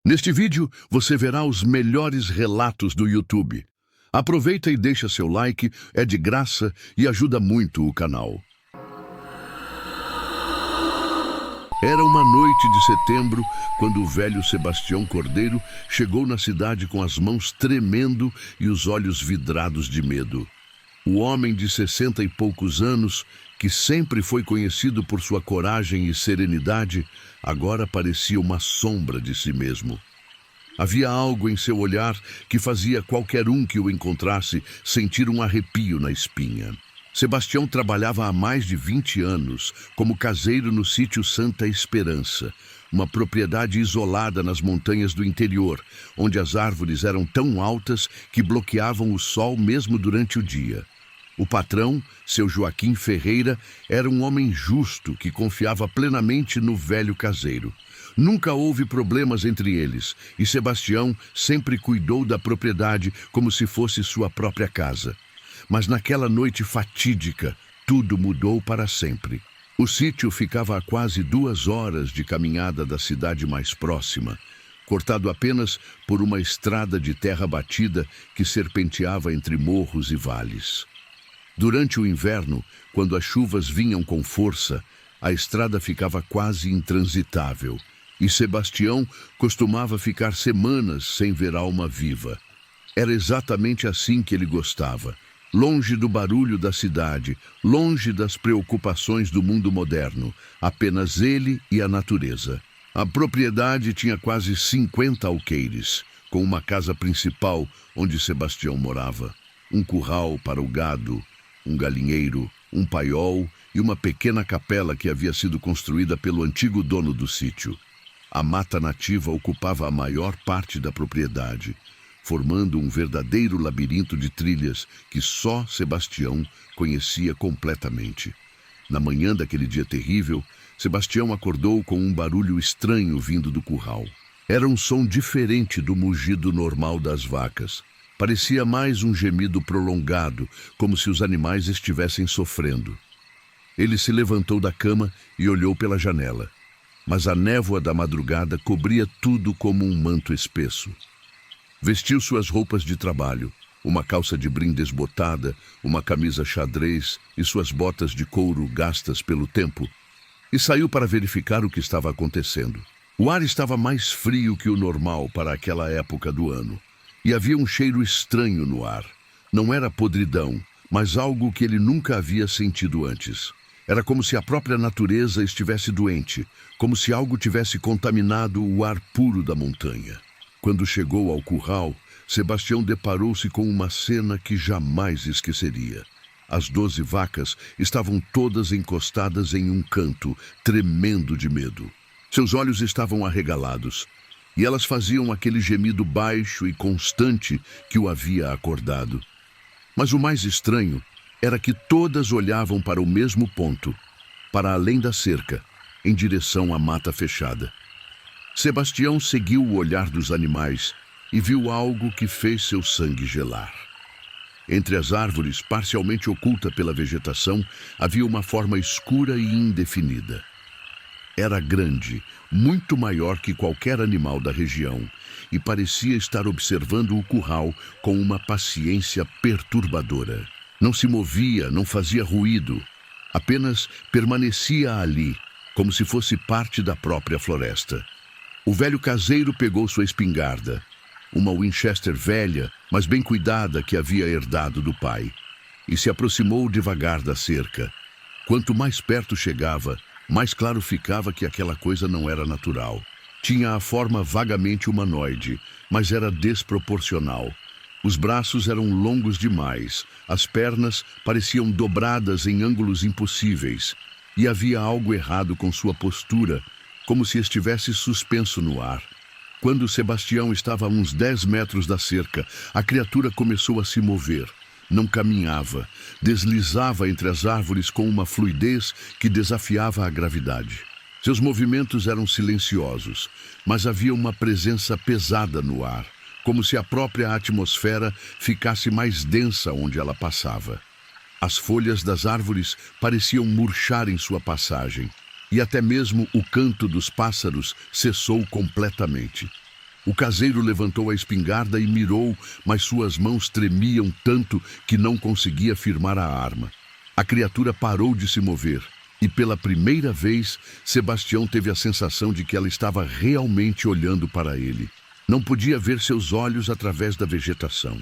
Neste vídeo, você verá os melhores relatos do YouTube. Aproveita e deixa seu like, é de graça e ajuda muito o canal. Era uma noite de setembro, quando o velho Sebastião Cordeiro chegou na cidade com as mãos tremendo e os olhos vidrados de medo. O homem de 60 e poucos anos, que sempre foi conhecido por sua coragem e serenidade, agora parecia uma sombra de si mesmo. Havia algo em seu olhar que fazia qualquer um que o encontrasse sentir um arrepio na espinha. Sebastião trabalhava há mais de 20 anos como caseiro no sítio Santa Esperança, uma propriedade isolada nas montanhas do interior, onde as árvores eram tão altas que bloqueavam o sol mesmo durante o dia. O patrão, seu Joaquim Ferreira, era um homem justo que confiava plenamente no velho caseiro. Nunca houve problemas entre eles, e Sebastião sempre cuidou da propriedade como se fosse sua própria casa. Mas naquela noite fatídica, tudo mudou para sempre. O sítio ficava a quase 2 horas de caminhada da cidade mais próxima, cortado apenas por uma estrada de terra batida que serpenteava entre morros e vales. Durante o inverno, quando as chuvas vinham com força, a estrada ficava quase intransitável, e Sebastião costumava ficar semanas sem ver alma viva. Era exatamente assim que ele gostava, longe do barulho da cidade, longe das preocupações do mundo moderno, apenas ele e a natureza. A propriedade tinha quase 50 alqueires, com uma casa principal onde Sebastião morava, um curral para o gado, um galinheiro, um paiol e uma pequena capela que havia sido construída pelo antigo dono do sítio. A mata nativa ocupava a maior parte da propriedade, formando um verdadeiro labirinto de trilhas que só Sebastião conhecia completamente. Na manhã daquele dia terrível, Sebastião acordou com um barulho estranho vindo do curral. Era um som diferente do mugido normal das vacas. Parecia mais um gemido prolongado, como se os animais estivessem sofrendo. Ele se levantou da cama e olhou pela janela, mas a névoa da madrugada cobria tudo como um manto espesso. Vestiu suas roupas de trabalho, uma calça de brim desbotada, uma camisa xadrez e suas botas de couro gastas pelo tempo, e saiu para verificar o que estava acontecendo. O ar estava mais frio que o normal para aquela época do ano. E havia um cheiro estranho no ar. Não era podridão, mas algo que ele nunca havia sentido antes. Era como se a própria natureza estivesse doente, como se algo tivesse contaminado o ar puro da montanha. Quando chegou ao curral, Sebastião deparou-se com uma cena que jamais esqueceria. As 12 vacas estavam todas encostadas em um canto, tremendo de medo. Seus olhos estavam arregalados, e elas faziam aquele gemido baixo e constante que o havia acordado. Mas o mais estranho era que todas olhavam para o mesmo ponto, para além da cerca, em direção à mata fechada. Sebastião seguiu o olhar dos animais e viu algo que fez seu sangue gelar. Entre as árvores, parcialmente oculta pela vegetação, havia uma forma escura e indefinida. Era grande, muito maior que qualquer animal da região, e parecia estar observando o curral com uma paciência perturbadora. Não se movia, não fazia ruído, apenas permanecia ali, como se fosse parte da própria floresta. O velho caseiro pegou sua espingarda, uma Winchester velha, mas bem cuidada que havia herdado do pai, e se aproximou devagar da cerca. Quanto mais perto chegava, mais claro ficava que aquela coisa não era natural. Tinha a forma vagamente humanoide, mas era desproporcional. Os braços eram longos demais, as pernas pareciam dobradas em ângulos impossíveis, e havia algo errado com sua postura, como se estivesse suspenso no ar. Quando Sebastião estava a uns 10 metros da cerca, a criatura começou a se mover. Não caminhava, deslizava entre as árvores com uma fluidez que desafiava a gravidade. Seus movimentos eram silenciosos, mas havia uma presença pesada no ar, como se a própria atmosfera ficasse mais densa onde ela passava. As folhas das árvores pareciam murchar em sua passagem, e até mesmo o canto dos pássaros cessou completamente. O caseiro levantou a espingarda e mirou, mas suas mãos tremiam tanto que não conseguia firmar a arma. A criatura parou de se mover, e pela primeira vez, Sebastião teve a sensação de que ela estava realmente olhando para ele. Não podia ver seus olhos através da vegetação,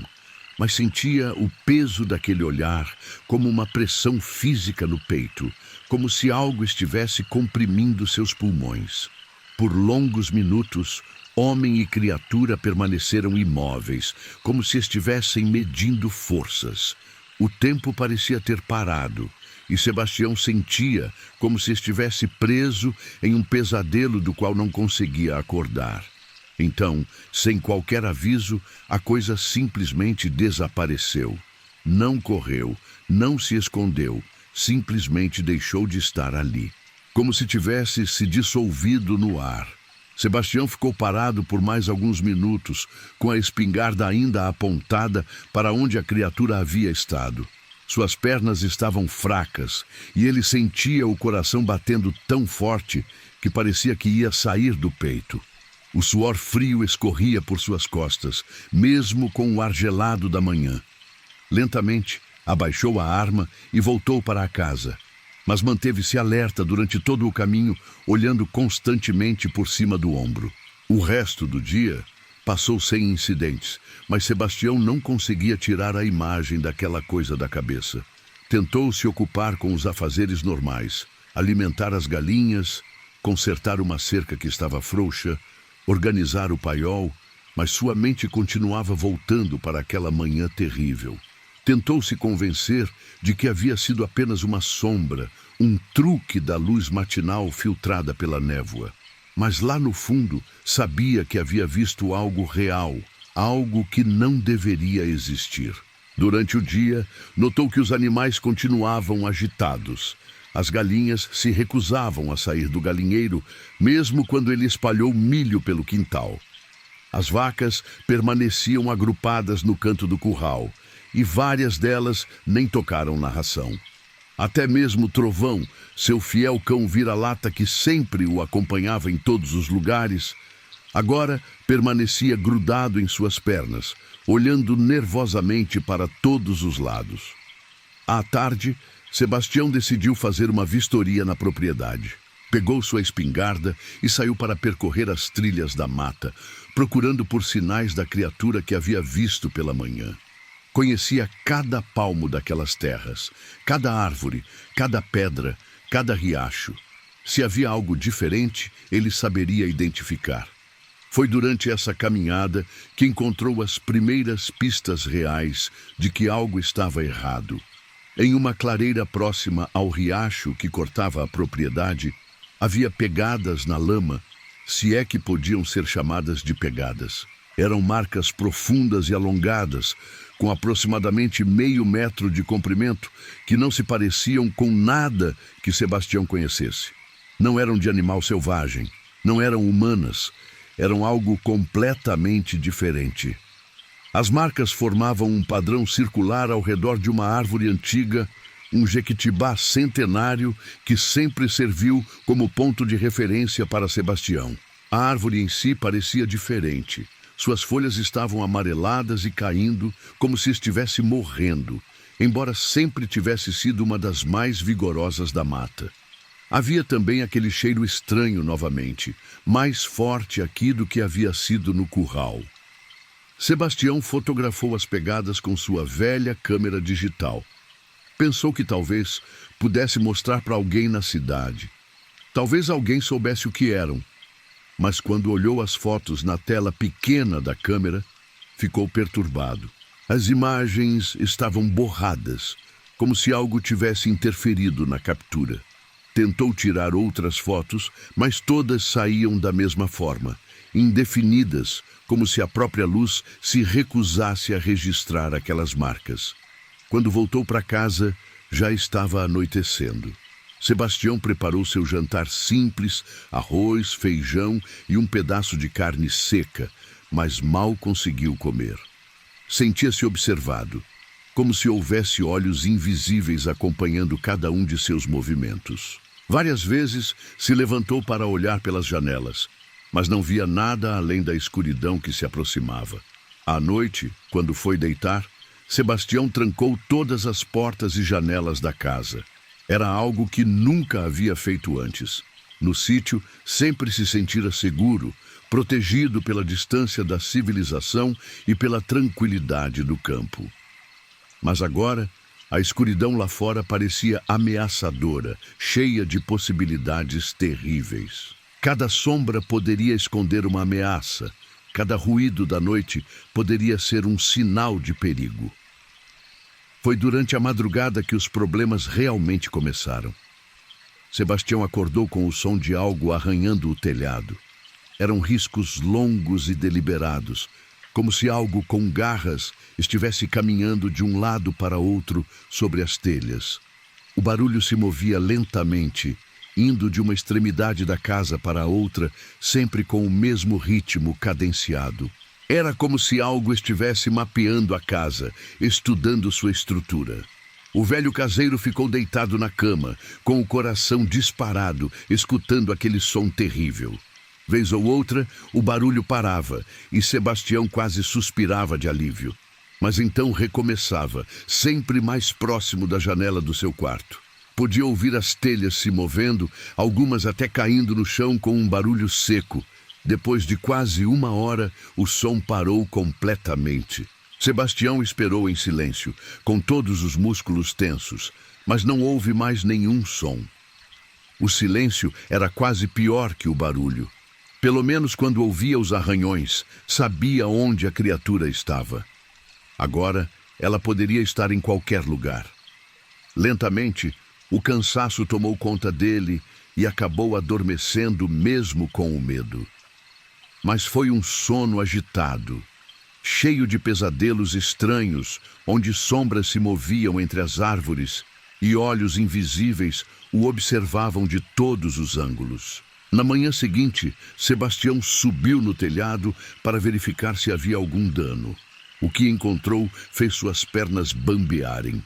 mas sentia o peso daquele olhar como uma pressão física no peito, como se algo estivesse comprimindo seus pulmões. Por longos minutos, homem e criatura permaneceram imóveis, como se estivessem medindo forças. O tempo parecia ter parado, e Sebastião sentia como se estivesse preso em um pesadelo do qual não conseguia acordar. Então, sem qualquer aviso, a coisa simplesmente desapareceu. Não correu, não se escondeu, simplesmente deixou de estar ali, como se tivesse se dissolvido no ar. Sebastião ficou parado por mais alguns minutos, com a espingarda ainda apontada para onde a criatura havia estado. Suas pernas estavam fracas e ele sentia o coração batendo tão forte que parecia que ia sair do peito. O suor frio escorria por suas costas, mesmo com o ar gelado da manhã. Lentamente, abaixou a arma e voltou para a casa, mas manteve-se alerta durante todo o caminho, olhando constantemente por cima do ombro. O resto do dia passou sem incidentes, mas Sebastião não conseguia tirar a imagem daquela coisa da cabeça. Tentou se ocupar com os afazeres normais, alimentar as galinhas, consertar uma cerca que estava frouxa, organizar o paiol, mas sua mente continuava voltando para aquela manhã terrível. Tentou se convencer de que havia sido apenas uma sombra, um truque da luz matinal filtrada pela névoa. Mas lá no fundo, sabia que havia visto algo real, algo que não deveria existir. Durante o dia, notou que os animais continuavam agitados. As galinhas se recusavam a sair do galinheiro, mesmo quando ele espalhou milho pelo quintal. As vacas permaneciam agrupadas no canto do curral, e várias delas nem tocaram na ração. Até mesmo Trovão, seu fiel cão vira-lata que sempre o acompanhava em todos os lugares, agora permanecia grudado em suas pernas, olhando nervosamente para todos os lados. À tarde, Sebastião decidiu fazer uma vistoria na propriedade. Pegou sua espingarda e saiu para percorrer as trilhas da mata, procurando por sinais da criatura que havia visto pela manhã. Conhecia cada palmo daquelas terras, cada árvore, cada pedra, cada riacho. Se havia algo diferente, ele saberia identificar. Foi durante essa caminhada que encontrou as primeiras pistas reais de que algo estava errado. Em uma clareira próxima ao riacho que cortava a propriedade, havia pegadas na lama, se é que podiam ser chamadas de pegadas. Eram marcas profundas e alongadas, com aproximadamente meio metro de comprimento, que não se pareciam com nada que Sebastião conhecesse. Não eram de animal selvagem, não eram humanas, eram algo completamente diferente. As marcas formavam um padrão circular ao redor de uma árvore antiga, um jequitibá centenário que sempre serviu como ponto de referência para Sebastião. A árvore em si parecia diferente. Suas folhas estavam amareladas e caindo, como se estivesse morrendo, embora sempre tivesse sido uma das mais vigorosas da mata. Havia também aquele cheiro estranho novamente, mais forte aqui do que havia sido no curral. Sebastião fotografou as pegadas com sua velha câmera digital. Pensou que talvez pudesse mostrar para alguém na cidade. Talvez alguém soubesse o que eram. Mas quando olhou as fotos na tela pequena da câmera, ficou perturbado. As imagens estavam borradas, como se algo tivesse interferido na captura. Tentou tirar outras fotos, mas todas saíam da mesma forma, indefinidas, como se a própria luz se recusasse a registrar aquelas marcas. Quando voltou para casa, já estava anoitecendo. Sebastião preparou seu jantar simples, arroz, feijão e um pedaço de carne seca, mas mal conseguiu comer. Sentia-se observado, como se houvesse olhos invisíveis acompanhando cada um de seus movimentos. Várias vezes se levantou para olhar pelas janelas, mas não via nada além da escuridão que se aproximava. À noite, quando foi deitar, Sebastião trancou todas as portas e janelas da casa. Era algo que nunca havia feito antes. No sítio, sempre se sentira seguro, protegido pela distância da civilização e pela tranquilidade do campo. Mas agora, a escuridão lá fora parecia ameaçadora, cheia de possibilidades terríveis. Cada sombra poderia esconder uma ameaça, cada ruído da noite poderia ser um sinal de perigo. Foi durante a madrugada que os problemas realmente começaram. Sebastião acordou com o som de algo arranhando o telhado. Eram riscos longos e deliberados, como se algo com garras estivesse caminhando de um lado para outro sobre as telhas. O barulho se movia lentamente, indo de uma extremidade da casa para a outra, sempre com o mesmo ritmo cadenciado. Era como se algo estivesse mapeando a casa, estudando sua estrutura. O velho caseiro ficou deitado na cama, com o coração disparado, escutando aquele som terrível. Vez ou outra, o barulho parava e Sebastião quase suspirava de alívio. Mas então recomeçava, sempre mais próximo da janela do seu quarto. Podia ouvir as telhas se movendo, algumas até caindo no chão com um barulho seco. Depois de quase 1 hora, o som parou completamente. Sebastião esperou em silêncio, com todos os músculos tensos, mas não houve mais nenhum som. O silêncio era quase pior que o barulho. Pelo menos quando ouvia os arranhões, sabia onde a criatura estava. Agora, ela poderia estar em qualquer lugar. Lentamente, o cansaço tomou conta dele e acabou adormecendo mesmo com o medo. Mas foi um sono agitado, cheio de pesadelos estranhos, onde sombras se moviam entre as árvores e olhos invisíveis o observavam de todos os ângulos. Na manhã seguinte, Sebastião subiu no telhado para verificar se havia algum dano. O que encontrou fez suas pernas bambearem.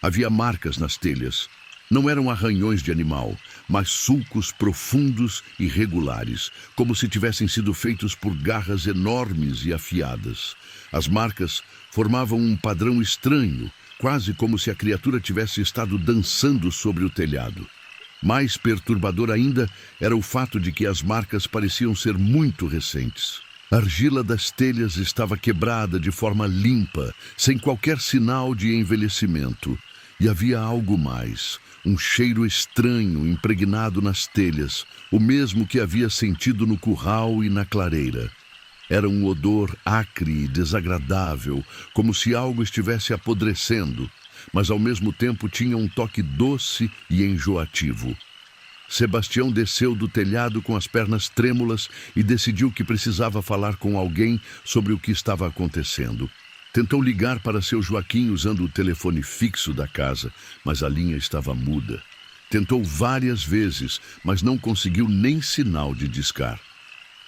Havia marcas nas telhas. Não eram arranhões de animal, mas sulcos profundos e regulares, como se tivessem sido feitos por garras enormes e afiadas. As marcas formavam um padrão estranho, quase como se a criatura tivesse estado dançando sobre o telhado. Mais perturbador ainda era o fato de que as marcas pareciam ser muito recentes. A argila das telhas estava quebrada de forma limpa, sem qualquer sinal de envelhecimento. E havia algo mais, um cheiro estranho impregnado nas telhas, o mesmo que havia sentido no curral e na clareira. Era um odor acre e desagradável, como se algo estivesse apodrecendo, mas ao mesmo tempo tinha um toque doce e enjoativo. Sebastião desceu do telhado com as pernas trêmulas e decidiu que precisava falar com alguém sobre o que estava acontecendo. Tentou ligar para seu Joaquim usando o telefone fixo da casa, mas a linha estava muda. Tentou várias vezes, mas não conseguiu nem sinal de discar.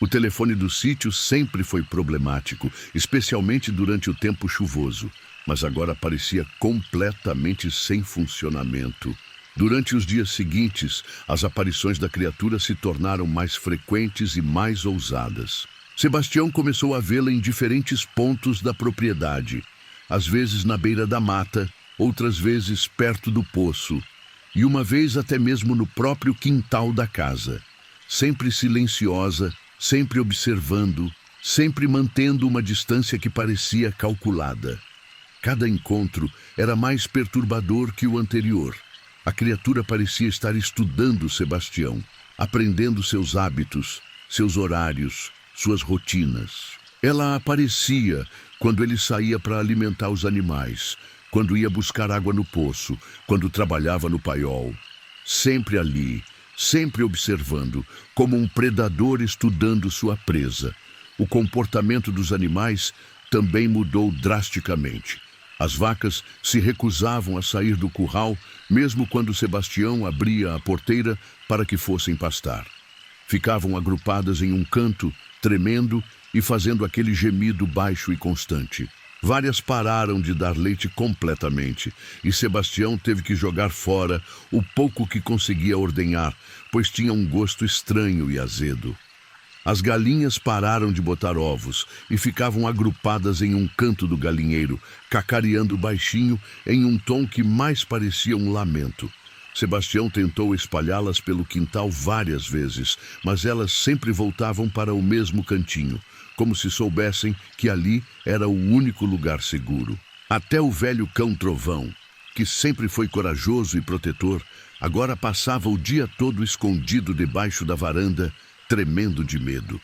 O telefone do sítio sempre foi problemático, especialmente durante o tempo chuvoso, mas agora parecia completamente sem funcionamento. Durante os dias seguintes, as aparições da criatura se tornaram mais frequentes e mais ousadas. Sebastião começou a vê-la em diferentes pontos da propriedade, às vezes na beira da mata, outras vezes perto do poço, e uma vez até mesmo no próprio quintal da casa. Sempre silenciosa, sempre observando, sempre mantendo uma distância que parecia calculada. Cada encontro era mais perturbador que o anterior. A criatura parecia estar estudando Sebastião, aprendendo seus hábitos, seus horários, suas rotinas. Ela aparecia quando ele saía para alimentar os animais, quando ia buscar água no poço, quando trabalhava no paiol. Sempre ali, sempre observando, como um predador estudando sua presa. O comportamento dos animais também mudou drasticamente. As vacas se recusavam a sair do curral, mesmo quando Sebastião abria a porteira para que fossem pastar. Ficavam agrupadas em um canto, tremendo e fazendo aquele gemido baixo e constante. Várias pararam de dar leite completamente, e Sebastião teve que jogar fora o pouco que conseguia ordenhar, pois tinha um gosto estranho e azedo. As galinhas pararam de botar ovos e ficavam agrupadas em um canto do galinheiro, cacareando baixinho em um tom que mais parecia um lamento. Sebastião tentou espalhá-las pelo quintal várias vezes, mas elas sempre voltavam para o mesmo cantinho, como se soubessem que ali era o único lugar seguro. Até o velho cão Trovão, que sempre foi corajoso e protetor, agora passava o dia todo escondido debaixo da varanda, tremendo de medo.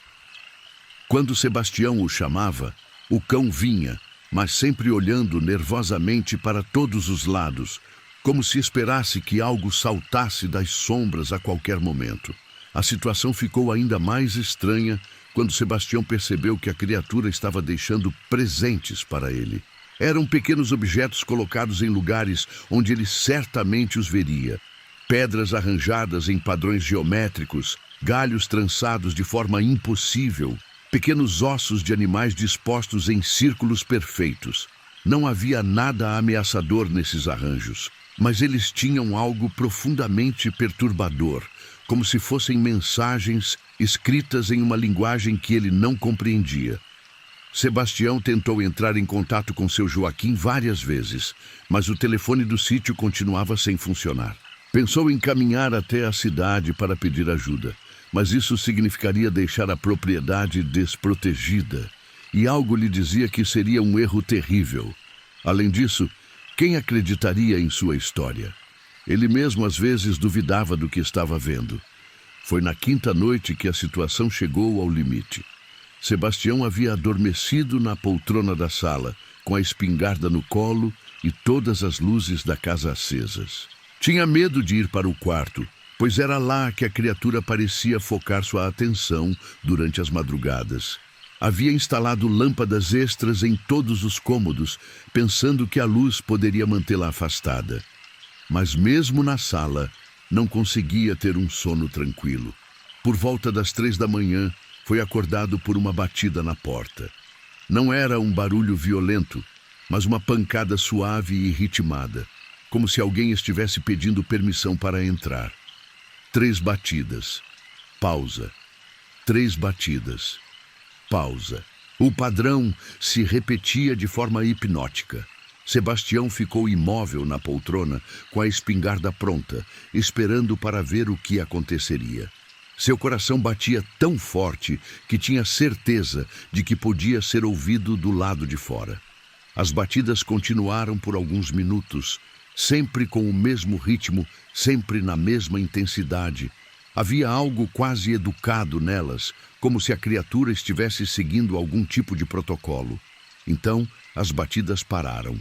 Quando Sebastião o chamava, o cão vinha, mas sempre olhando nervosamente para todos os lados, como se esperasse que algo saltasse das sombras a qualquer momento. A situação ficou ainda mais estranha quando Sebastião percebeu que a criatura estava deixando presentes para ele. Eram pequenos objetos colocados em lugares onde ele certamente os veria. Pedras arranjadas em padrões geométricos, galhos trançados de forma impossível, pequenos ossos de animais dispostos em círculos perfeitos. Não havia nada ameaçador nesses arranjos, mas eles tinham algo profundamente perturbador, como se fossem mensagens escritas em uma linguagem que ele não compreendia. Sebastião tentou entrar em contato com seu Joaquim várias vezes, mas o telefone do sítio continuava sem funcionar. Pensou em caminhar até a cidade para pedir ajuda, mas isso significaria deixar a propriedade desprotegida, e algo lhe dizia que seria um erro terrível. Além disso, quem acreditaria em sua história? Ele mesmo às vezes duvidava do que estava vendo. Foi na quinta noite que a situação chegou ao limite. Sebastião havia adormecido na poltrona da sala, com a espingarda no colo e todas as luzes da casa acesas. Tinha medo de ir para o quarto, pois era lá que a criatura parecia focar sua atenção durante as madrugadas. Havia instalado lâmpadas extras em todos os cômodos, pensando que a luz poderia mantê-la afastada. Mas mesmo na sala, não conseguia ter um sono tranquilo. Por volta das 3 da manhã, foi acordado por uma batida na porta. Não era um barulho violento, mas uma pancada suave e ritmada, como se alguém estivesse pedindo permissão para entrar. 3 batidas. Pausa. 3 batidas. Pausa. O padrão se repetia de forma hipnótica. Sebastião ficou imóvel na poltrona, com a espingarda pronta, esperando para ver o que aconteceria. Seu coração batia tão forte que tinha certeza de que podia ser ouvido do lado de fora. As batidas continuaram por alguns minutos, sempre com o mesmo ritmo, sempre na mesma intensidade. Havia algo quase educado nelas, como se a criatura estivesse seguindo algum tipo de protocolo. Então, as batidas pararam.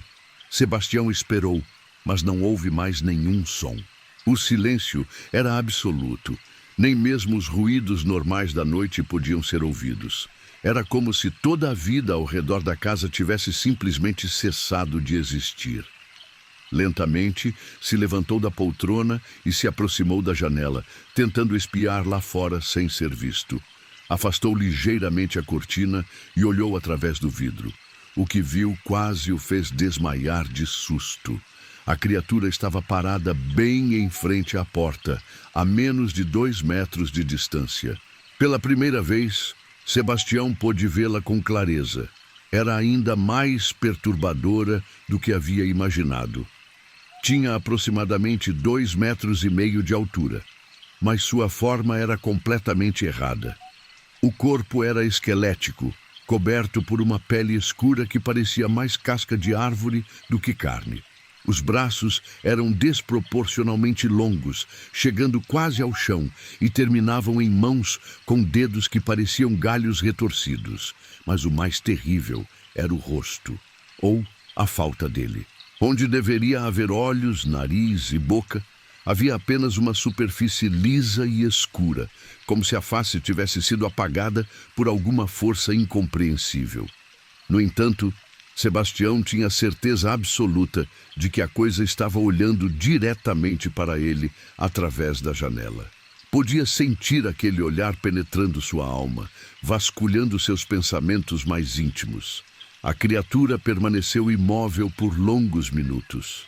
Sebastião esperou, mas não houve mais nenhum som. O silêncio era absoluto. Nem mesmo os ruídos normais da noite podiam ser ouvidos. Era como se toda a vida ao redor da casa tivesse simplesmente cessado de existir. Lentamente, se levantou da poltrona e se aproximou da janela, tentando espiar lá fora sem ser visto. Afastou ligeiramente a cortina e olhou através do vidro. O que viu quase o fez desmaiar de susto. A criatura estava parada bem em frente à porta, a menos de 2 metros de distância. Pela primeira vez, Sebastião pôde vê-la com clareza. Era ainda mais perturbadora do que havia imaginado. Tinha aproximadamente 2,5 metros de altura, mas sua forma era completamente errada. O corpo era esquelético, coberto por uma pele escura que parecia mais casca de árvore do que carne. Os braços eram desproporcionalmente longos, chegando quase ao chão, e terminavam em mãos com dedos que pareciam galhos retorcidos. Mas o mais terrível era o rosto, ou a falta dele. Onde deveria haver olhos, nariz e boca, havia apenas uma superfície lisa e escura, como se a face tivesse sido apagada por alguma força incompreensível. No entanto, Sebastião tinha certeza absoluta de que a coisa estava olhando diretamente para ele através da janela. Podia sentir aquele olhar penetrando sua alma, vasculhando seus pensamentos mais íntimos. A criatura permaneceu imóvel por longos minutos.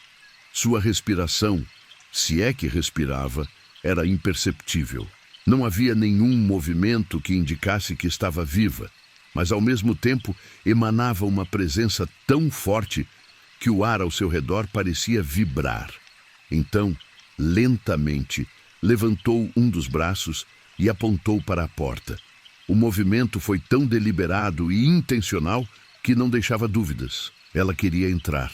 Sua respiração, se é que respirava, era imperceptível. Não havia nenhum movimento que indicasse que estava viva, mas ao mesmo tempo emanava uma presença tão forte que o ar ao seu redor parecia vibrar. Então, lentamente, levantou um dos braços e apontou para a porta. O movimento foi tão deliberado e intencional que não deixava dúvidas. Ela queria entrar.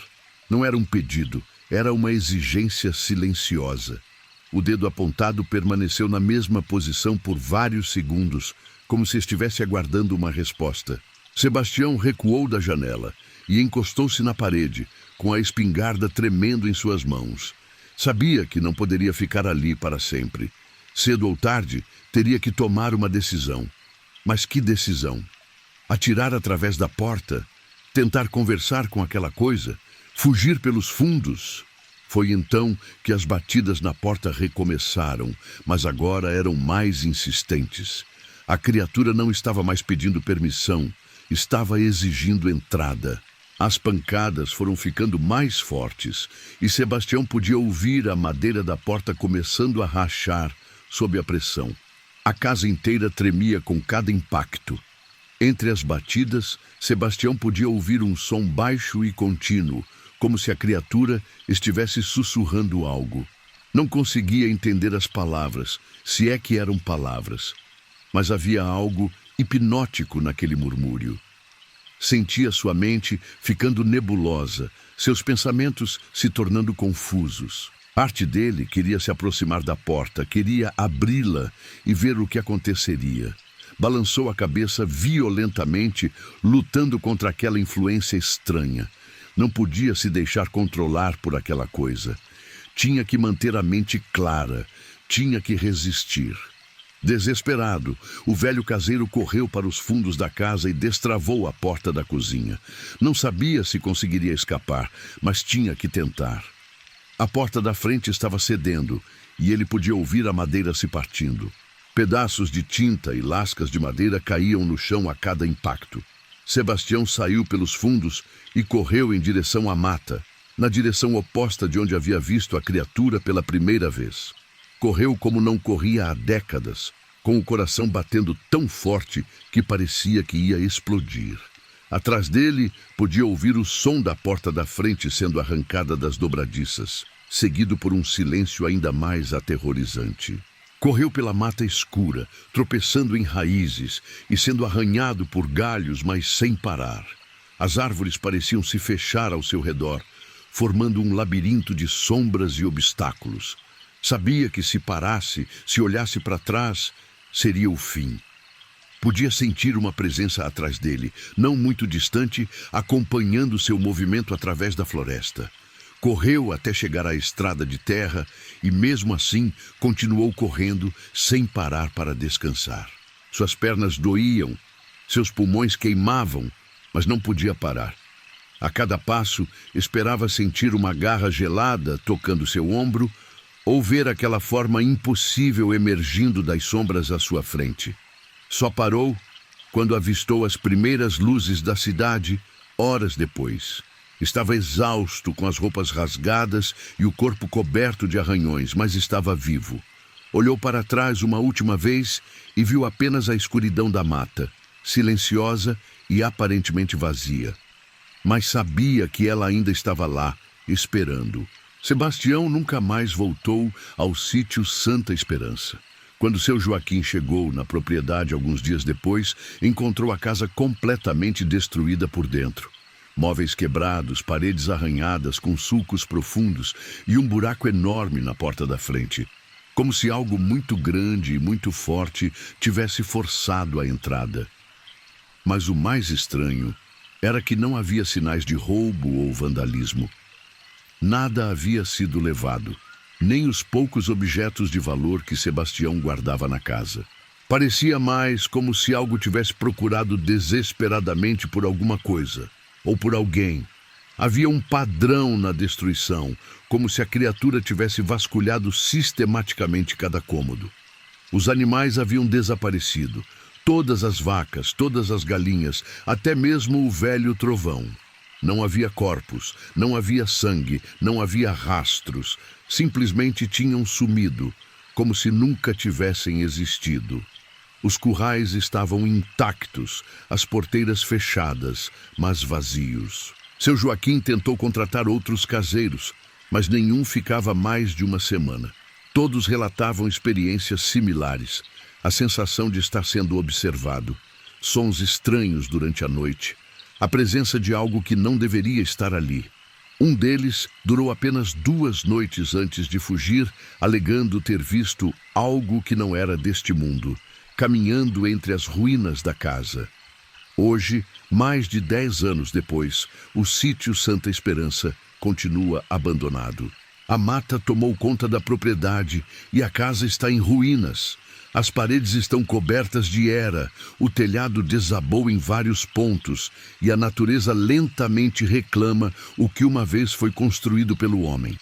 Não era um pedido, era uma exigência silenciosa. O dedo apontado permaneceu na mesma posição por vários segundos, como se estivesse aguardando uma resposta. Sebastião recuou da janela e encostou-se na parede, com a espingarda tremendo em suas mãos. Sabia que não poderia ficar ali para sempre. Cedo ou tarde, teria que tomar uma decisão. Mas que decisão? Atirar através da porta? Tentar conversar com aquela coisa? Fugir pelos fundos? Foi então que as batidas na porta recomeçaram, mas agora eram mais insistentes. A criatura não estava mais pedindo permissão, estava exigindo entrada. As pancadas foram ficando mais fortes e Sebastião podia ouvir a madeira da porta começando a rachar sob a pressão. A casa inteira tremia com cada impacto. Entre as batidas, Sebastião podia ouvir um som baixo e contínuo, como se a criatura estivesse sussurrando algo. Não conseguia entender as palavras, se é que eram palavras, mas havia algo hipnótico naquele murmúrio. Sentia sua mente ficando nebulosa, seus pensamentos se tornando confusos. Parte dele queria se aproximar da porta, queria abri-la e ver o que aconteceria. Balançou a cabeça violentamente, lutando contra aquela influência estranha. Não podia se deixar controlar por aquela coisa. Tinha que manter a mente clara, tinha que resistir. Desesperado, o velho caseiro correu para os fundos da casa e destravou a porta da cozinha. Não sabia se conseguiria escapar, mas tinha que tentar. A porta da frente estava cedendo e ele podia ouvir a madeira se partindo. Pedaços de tinta e lascas de madeira caíam no chão a cada impacto. Sebastião saiu pelos fundos e correu em direção à mata, na direção oposta de onde havia visto a criatura pela primeira vez. Correu como não corria há décadas, com o coração batendo tão forte que parecia que ia explodir. Atrás dele, podia ouvir o som da porta da frente sendo arrancada das dobradiças, seguido por um silêncio ainda mais aterrorizante. Correu pela mata escura, tropeçando em raízes e sendo arranhado por galhos, mas sem parar. As árvores pareciam se fechar ao seu redor, formando um labirinto de sombras e obstáculos. Sabia que se parasse, se olhasse para trás, seria o fim. Podia sentir uma presença atrás dele, não muito distante, acompanhando seu movimento através da floresta. Correu até chegar à estrada de terra e, mesmo assim, continuou correndo sem parar para descansar. Suas pernas doíam, seus pulmões queimavam, mas não podia parar. A cada passo, esperava sentir uma garra gelada tocando seu ombro ou ver aquela forma impossível emergindo das sombras à sua frente. Só parou quando avistou as primeiras luzes da cidade, horas depois. Estava exausto, com as roupas rasgadas e o corpo coberto de arranhões, mas estava vivo. Olhou para trás uma última vez e viu apenas a escuridão da mata, silenciosa e aparentemente vazia. Mas sabia que ela ainda estava lá, esperando. Sebastião nunca mais voltou ao sítio Santa Esperança. Quando seu Joaquim chegou na propriedade alguns dias depois, encontrou a casa completamente destruída por dentro. Móveis quebrados, paredes arranhadas com sulcos profundos e um buraco enorme na porta da frente. Como se algo muito grande e muito forte tivesse forçado a entrada. Mas o mais estranho era que não havia sinais de roubo ou vandalismo. Nada havia sido levado, nem os poucos objetos de valor que Sebastião guardava na casa. Parecia mais como se algo tivesse procurado desesperadamente por alguma coisa, ou por alguém. Havia um padrão na destruição, como se a criatura tivesse vasculhado sistematicamente cada cômodo. Os animais haviam desaparecido, todas as vacas, todas as galinhas, até mesmo o velho trovão. Não havia corpos, não havia sangue, não havia rastros. Simplesmente tinham sumido, como se nunca tivessem existido. Os currais estavam intactos, as porteiras fechadas, mas vazios. Seu Joaquim tentou contratar outros caseiros, mas nenhum ficava mais de uma semana. Todos relatavam experiências similares, a sensação de estar sendo observado, sons estranhos durante a noite, a presença de algo que não deveria estar ali. Um deles durou apenas 2 noites antes de fugir, alegando ter visto algo que não era deste mundo, caminhando entre as ruínas da casa. Hoje, mais de 10 anos depois, o sítio Santa Esperança continua abandonado. A mata tomou conta da propriedade e a casa está em ruínas. As paredes estão cobertas de era, o telhado desabou em vários pontos e a natureza lentamente reclama o que uma vez foi construído pelo homem.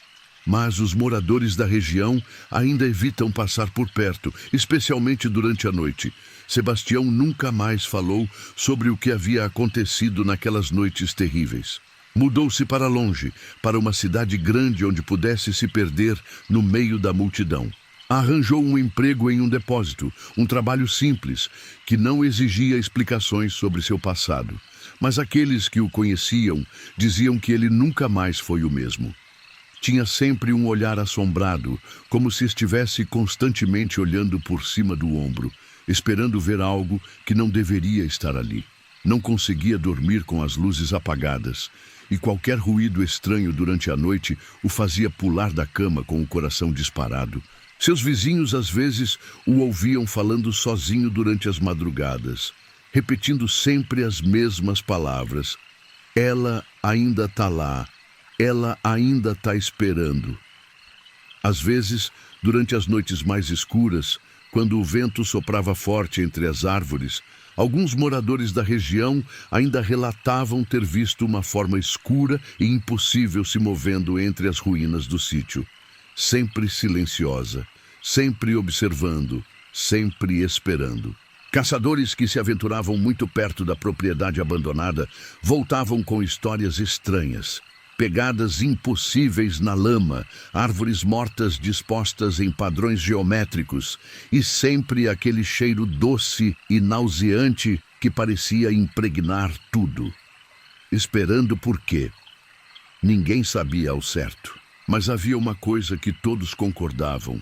Mas os moradores da região ainda evitam passar por perto, especialmente durante a noite. Sebastião nunca mais falou sobre o que havia acontecido naquelas noites terríveis. Mudou-se para longe, para uma cidade grande onde pudesse se perder no meio da multidão. Arranjou um emprego em um depósito, um trabalho simples, que não exigia explicações sobre seu passado. Mas aqueles que o conheciam diziam que ele nunca mais foi o mesmo. Tinha sempre um olhar assombrado, como se estivesse constantemente olhando por cima do ombro, esperando ver algo que não deveria estar ali. Não conseguia dormir com as luzes apagadas, e qualquer ruído estranho durante a noite o fazia pular da cama com o coração disparado. Seus vizinhos às vezes o ouviam falando sozinho durante as madrugadas, repetindo sempre as mesmas palavras. Ela ainda está lá, ela ainda está esperando. Às vezes, durante as noites mais escuras, quando o vento soprava forte entre as árvores, alguns moradores da região ainda relatavam ter visto uma forma escura e impossível se movendo entre as ruínas do sítio, sempre silenciosa, sempre observando, sempre esperando. Caçadores que se aventuravam muito perto da propriedade abandonada voltavam com histórias estranhas. Pegadas impossíveis na lama, árvores mortas dispostas em padrões geométricos e sempre aquele cheiro doce e nauseante que parecia impregnar tudo. Esperando por quê? Ninguém sabia ao certo, mas havia uma coisa que todos concordavam.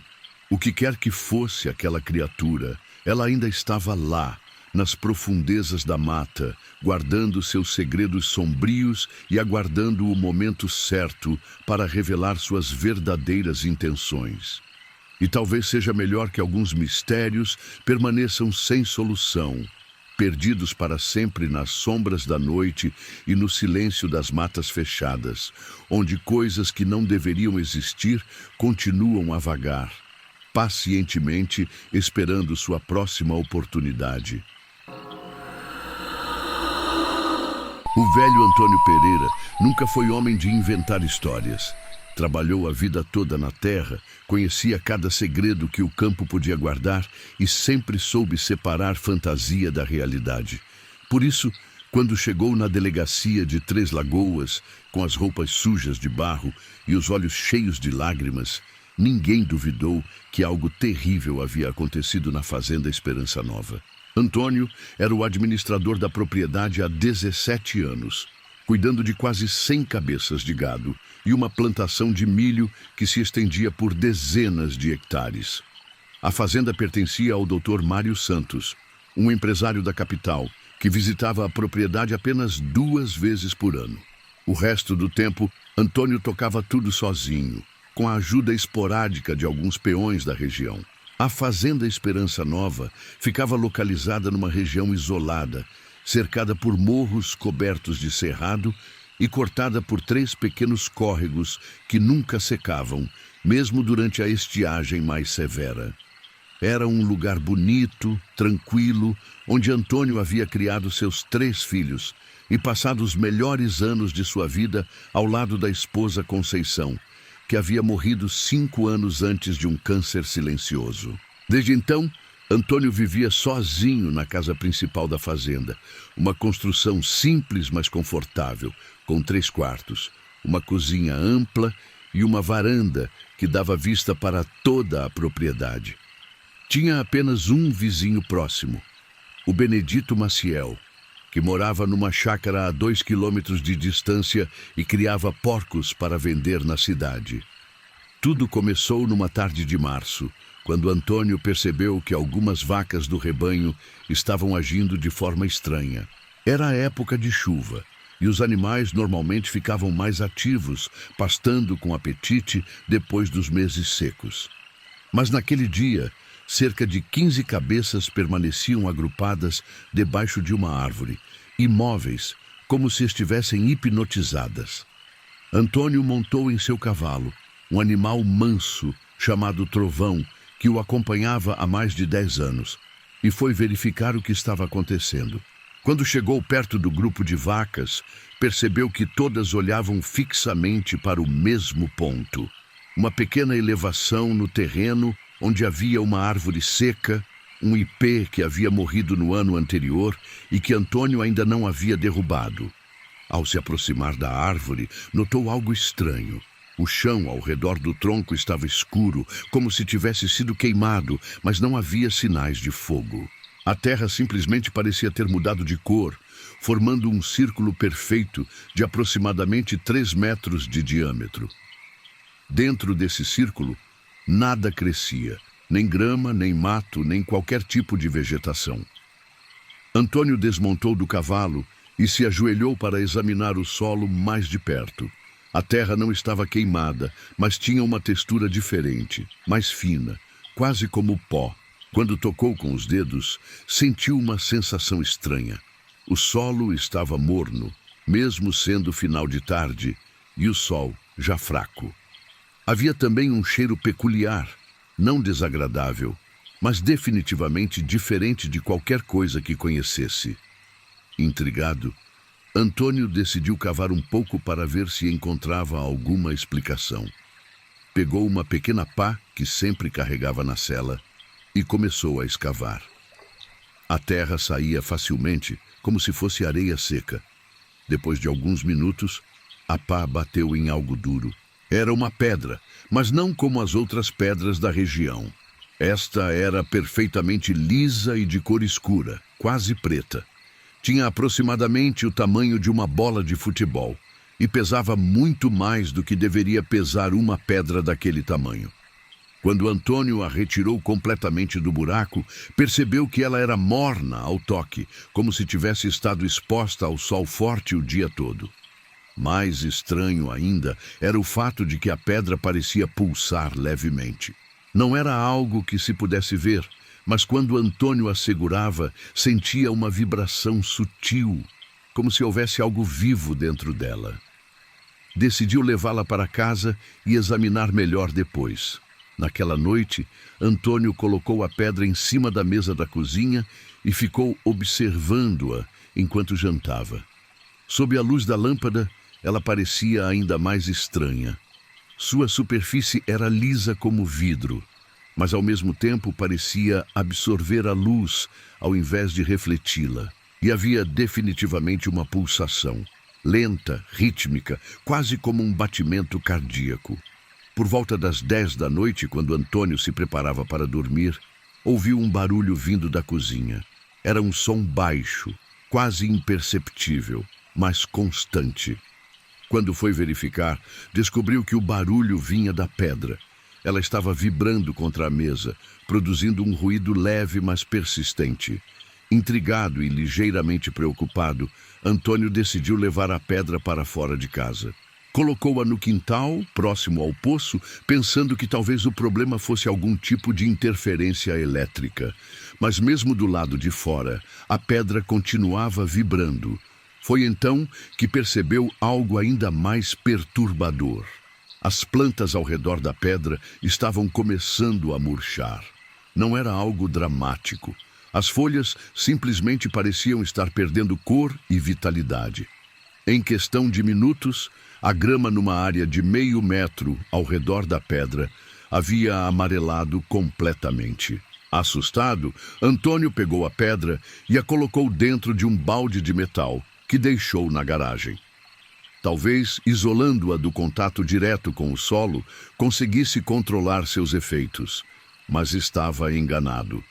O que quer que fosse aquela criatura, ela ainda estava lá, nas profundezas da mata, guardando seus segredos sombrios e aguardando o momento certo para revelar suas verdadeiras intenções. E talvez seja melhor que alguns mistérios permaneçam sem solução, perdidos para sempre nas sombras da noite e no silêncio das matas fechadas, onde coisas que não deveriam existir continuam a vagar, pacientemente esperando sua próxima oportunidade. O velho Antônio Pereira nunca foi homem de inventar histórias. Trabalhou a vida toda na terra, conhecia cada segredo que o campo podia guardar e sempre soube separar fantasia da realidade. Por isso, quando chegou na delegacia de Três Lagoas, com as roupas sujas de barro e os olhos cheios de lágrimas, ninguém duvidou que algo terrível havia acontecido na fazenda Esperança Nova. Antônio era o administrador da propriedade há 17 anos, cuidando de quase 100 cabeças de gado e uma plantação de milho que se estendia por dezenas de hectares. A fazenda pertencia ao Dr. Mário Santos, um empresário da capital, que visitava a propriedade apenas 2 vezes por ano. O resto do tempo, Antônio tocava tudo sozinho, com a ajuda esporádica de alguns peões da região. A fazenda Esperança Nova ficava localizada numa região isolada, cercada por morros cobertos de cerrado e cortada por 3 pequenos córregos que nunca secavam, mesmo durante a estiagem mais severa. Era um lugar bonito, tranquilo, onde Antônio havia criado seus 3 filhos e passado os melhores anos de sua vida ao lado da esposa Conceição, que havia morrido 5 anos antes de um câncer silencioso. Desde então, Antônio vivia sozinho na casa principal da fazenda, uma construção simples, mas confortável, com 3 quartos, uma cozinha ampla e uma varanda que dava vista para toda a propriedade. Tinha apenas um vizinho próximo, o Benedito Maciel, que morava numa chácara a 2 quilômetros de distância e criava porcos para vender na cidade. Tudo começou numa tarde de março, quando Antônio percebeu que algumas vacas do rebanho estavam agindo de forma estranha. Era a época de chuva, e os animais normalmente ficavam mais ativos, pastando com apetite depois dos meses secos. Mas naquele dia, cerca de 15 cabeças permaneciam agrupadas debaixo de uma árvore, imóveis, como se estivessem hipnotizadas. Antônio montou em seu cavalo, um animal manso chamado Trovão, que o acompanhava há mais de 10 anos, e foi verificar o que estava acontecendo. Quando chegou perto do grupo de vacas, percebeu que todas olhavam fixamente para o mesmo ponto. Uma pequena elevação no terreno onde havia uma árvore seca, um ipê que havia morrido no ano anterior e que Antônio ainda não havia derrubado. Ao se aproximar da árvore, notou algo estranho. O chão ao redor do tronco estava escuro, como se tivesse sido queimado, mas não havia sinais de fogo. A terra simplesmente parecia ter mudado de cor, formando um círculo perfeito de aproximadamente 3 metros de diâmetro. Dentro desse círculo, nada crescia, nem grama, nem mato, nem qualquer tipo de vegetação. Antônio desmontou do cavalo e se ajoelhou para examinar o solo mais de perto. A terra não estava queimada, mas tinha uma textura diferente, mais fina, quase como pó. Quando tocou com os dedos, sentiu uma sensação estranha. O solo estava morno, mesmo sendo final de tarde, e o sol já fraco. Havia também um cheiro peculiar, não desagradável, mas definitivamente diferente de qualquer coisa que conhecesse. Intrigado, Antônio decidiu cavar um pouco para ver se encontrava alguma explicação. Pegou uma pequena pá que sempre carregava na sela e começou a escavar. A terra saía facilmente, como se fosse areia seca. Depois de alguns minutos, a pá bateu em algo duro. Era uma pedra, mas não como as outras pedras da região. Esta era perfeitamente lisa e de cor escura, quase preta. Tinha aproximadamente o tamanho de uma bola de futebol e pesava muito mais do que deveria pesar uma pedra daquele tamanho. Quando Antônio a retirou completamente do buraco, percebeu que ela era morna ao toque, como se tivesse estado exposta ao sol forte o dia todo. Mais estranho ainda era o fato de que a pedra parecia pulsar levemente. Não era algo que se pudesse ver, mas quando Antônio a segurava, sentia uma vibração sutil, como se houvesse algo vivo dentro dela. Decidiu levá-la para casa e examinar melhor depois. Naquela noite, Antônio colocou a pedra em cima da mesa da cozinha e ficou observando-a enquanto jantava. Sob a luz da lâmpada, ela parecia ainda mais estranha. Sua superfície era lisa como vidro, mas ao mesmo tempo parecia absorver a luz ao invés de refleti-la. E havia definitivamente uma pulsação, lenta, rítmica, quase como um batimento cardíaco. Por volta das 10 da noite, quando Antônio se preparava para dormir, ouviu um barulho vindo da cozinha. Era um som baixo, quase imperceptível, mas constante. Quando foi verificar, descobriu que o barulho vinha da pedra. Ela estava vibrando contra a mesa, produzindo um ruído leve, mas persistente. Intrigado e ligeiramente preocupado, Antônio decidiu levar a pedra para fora de casa. Colocou-a no quintal, próximo ao poço, pensando que talvez o problema fosse algum tipo de interferência elétrica. Mas mesmo do lado de fora, a pedra continuava vibrando. Foi então que percebeu algo ainda mais perturbador. As plantas ao redor da pedra estavam começando a murchar. Não era algo dramático. As folhas simplesmente pareciam estar perdendo cor e vitalidade. Em questão de minutos, a grama numa área de meio metro ao redor da pedra havia amarelado completamente. Assustado, Antônio pegou a pedra e a colocou dentro de um balde de metal que deixou na garagem. Talvez, isolando-a do contato direto com o solo, conseguisse controlar seus efeitos, mas estava enganado.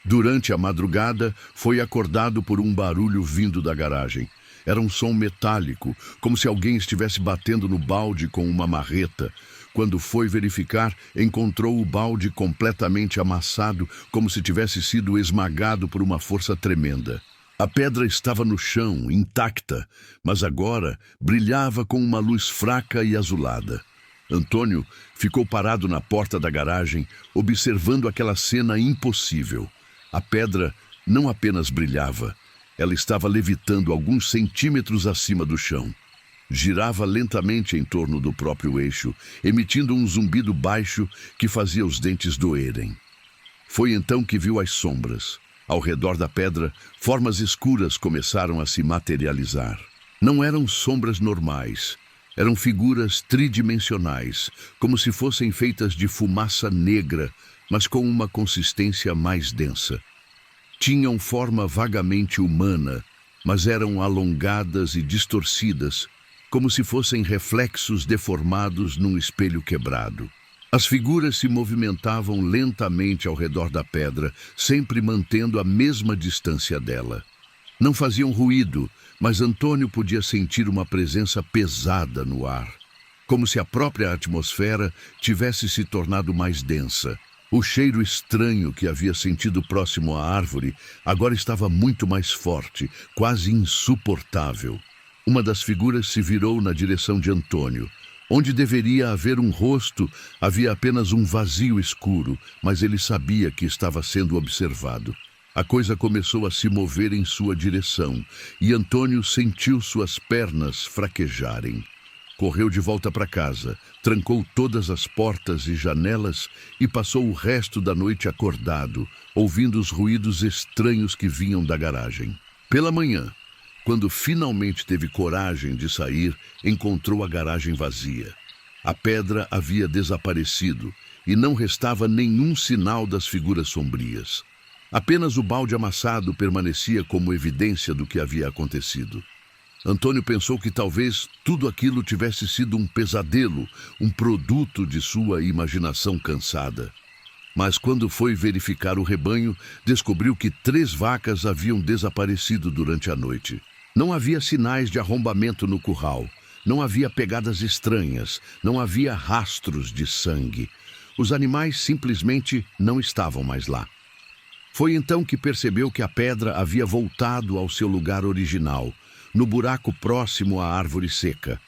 Durante a madrugada, foi acordado por um barulho vindo da garagem. Era um som metálico, como se alguém estivesse batendo no balde com uma marreta. Quando foi verificar, encontrou o balde completamente amassado, como se tivesse sido esmagado por uma força tremenda. A pedra estava no chão, intacta, mas agora brilhava com uma luz fraca e azulada. Antônio ficou parado na porta da garagem, observando aquela cena impossível. A pedra não apenas brilhava, ela estava levitando alguns centímetros acima do chão. Girava lentamente em torno do próprio eixo, emitindo um zumbido baixo que fazia os dentes doerem. Foi então que viu as sombras. Ao redor da pedra, formas escuras começaram a se materializar. Não eram sombras normais. Eram figuras tridimensionais, como se fossem feitas de fumaça negra, mas com uma consistência mais densa. Tinham forma vagamente humana, mas eram alongadas e distorcidas, como se fossem reflexos deformados num espelho quebrado. As figuras se movimentavam lentamente ao redor da pedra, sempre mantendo a mesma distância dela. Não faziam ruído, mas Antônio podia sentir uma presença pesada no ar, como se a própria atmosfera tivesse se tornado mais densa. O cheiro estranho que havia sentido próximo à árvore agora estava muito mais forte, quase insuportável. Uma das figuras se virou na direção de Antônio. Onde deveria haver um rosto, havia apenas um vazio escuro, mas ele sabia que estava sendo observado. A coisa começou a se mover em sua direção, e Antônio sentiu suas pernas fraquejarem. Correu de volta para casa, trancou todas as portas e janelas e passou o resto da noite acordado, ouvindo os ruídos estranhos que vinham da garagem. Pela manhã, quando finalmente teve coragem de sair, encontrou a garagem vazia. A pedra havia desaparecido e não restava nenhum sinal das figuras sombrias. Apenas o balde amassado permanecia como evidência do que havia acontecido. Antônio pensou que talvez tudo aquilo tivesse sido um pesadelo, um produto de sua imaginação cansada. Mas quando foi verificar o rebanho, descobriu que 3 vacas haviam desaparecido durante a noite. Não havia sinais de arrombamento no curral, não havia pegadas estranhas, não havia rastros de sangue. Os animais simplesmente não estavam mais lá. Foi então que percebeu que a pedra havia voltado ao seu lugar original, no buraco próximo à árvore seca.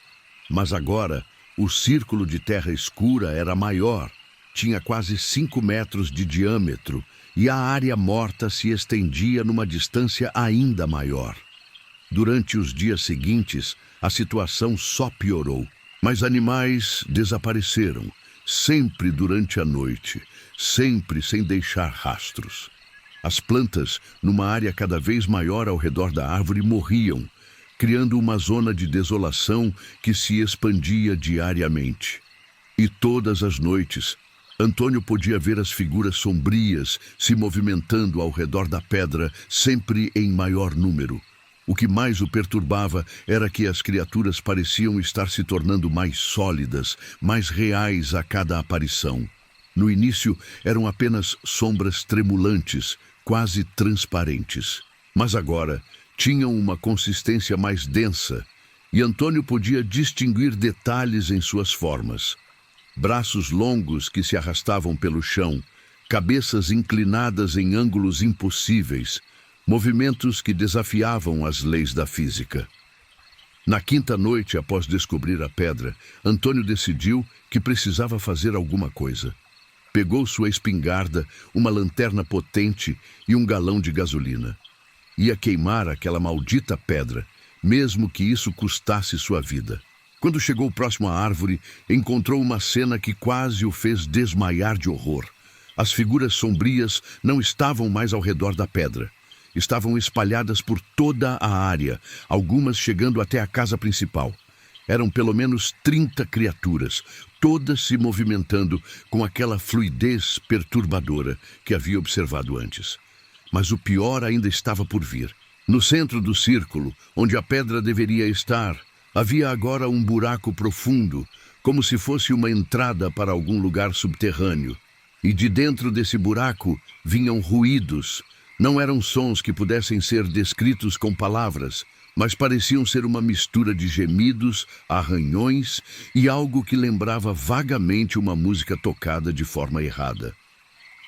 Mas agora, o círculo de terra escura era maior, tinha quase 5 metros de diâmetro, e a área morta se estendia numa distância ainda maior. Durante os dias seguintes, a situação só piorou. Mas animais desapareceram, sempre durante a noite, sempre sem deixar rastros. As plantas, numa área cada vez maior ao redor da árvore, morriam, criando uma zona de desolação que se expandia diariamente. E todas as noites, Antônio podia ver as figuras sombrias se movimentando ao redor da pedra, sempre em maior número. O que mais o perturbava era que as criaturas pareciam estar se tornando mais sólidas, mais reais a cada aparição. No início, eram apenas sombras tremulantes, quase transparentes. Mas agora, tinham uma consistência mais densa, e Antônio podia distinguir detalhes em suas formas. Braços longos que se arrastavam pelo chão, cabeças inclinadas em ângulos impossíveis, movimentos que desafiavam as leis da física. Na 5ª noite após descobrir a pedra, Antônio decidiu que precisava fazer alguma coisa. Pegou sua espingarda, uma lanterna potente e um galão de gasolina. Ia queimar aquela maldita pedra, mesmo que isso custasse sua vida. Quando chegou próximo à árvore, encontrou uma cena que quase o fez desmaiar de horror. As figuras sombrias não estavam mais ao redor da pedra. Estavam espalhadas por toda a área, algumas chegando até a casa principal. Eram pelo menos 30 criaturas, todas se movimentando com aquela fluidez perturbadora que havia observado antes. Mas o pior ainda estava por vir. No centro do círculo, onde a pedra deveria estar, Havia agora um buraco profundo, como se fosse uma entrada para algum lugar subterrâneo. E de dentro desse buraco vinham ruídos. Não eram sons que pudessem ser descritos com palavras, mas pareciam ser uma mistura de gemidos, arranhões e algo que lembrava vagamente uma música tocada de forma errada.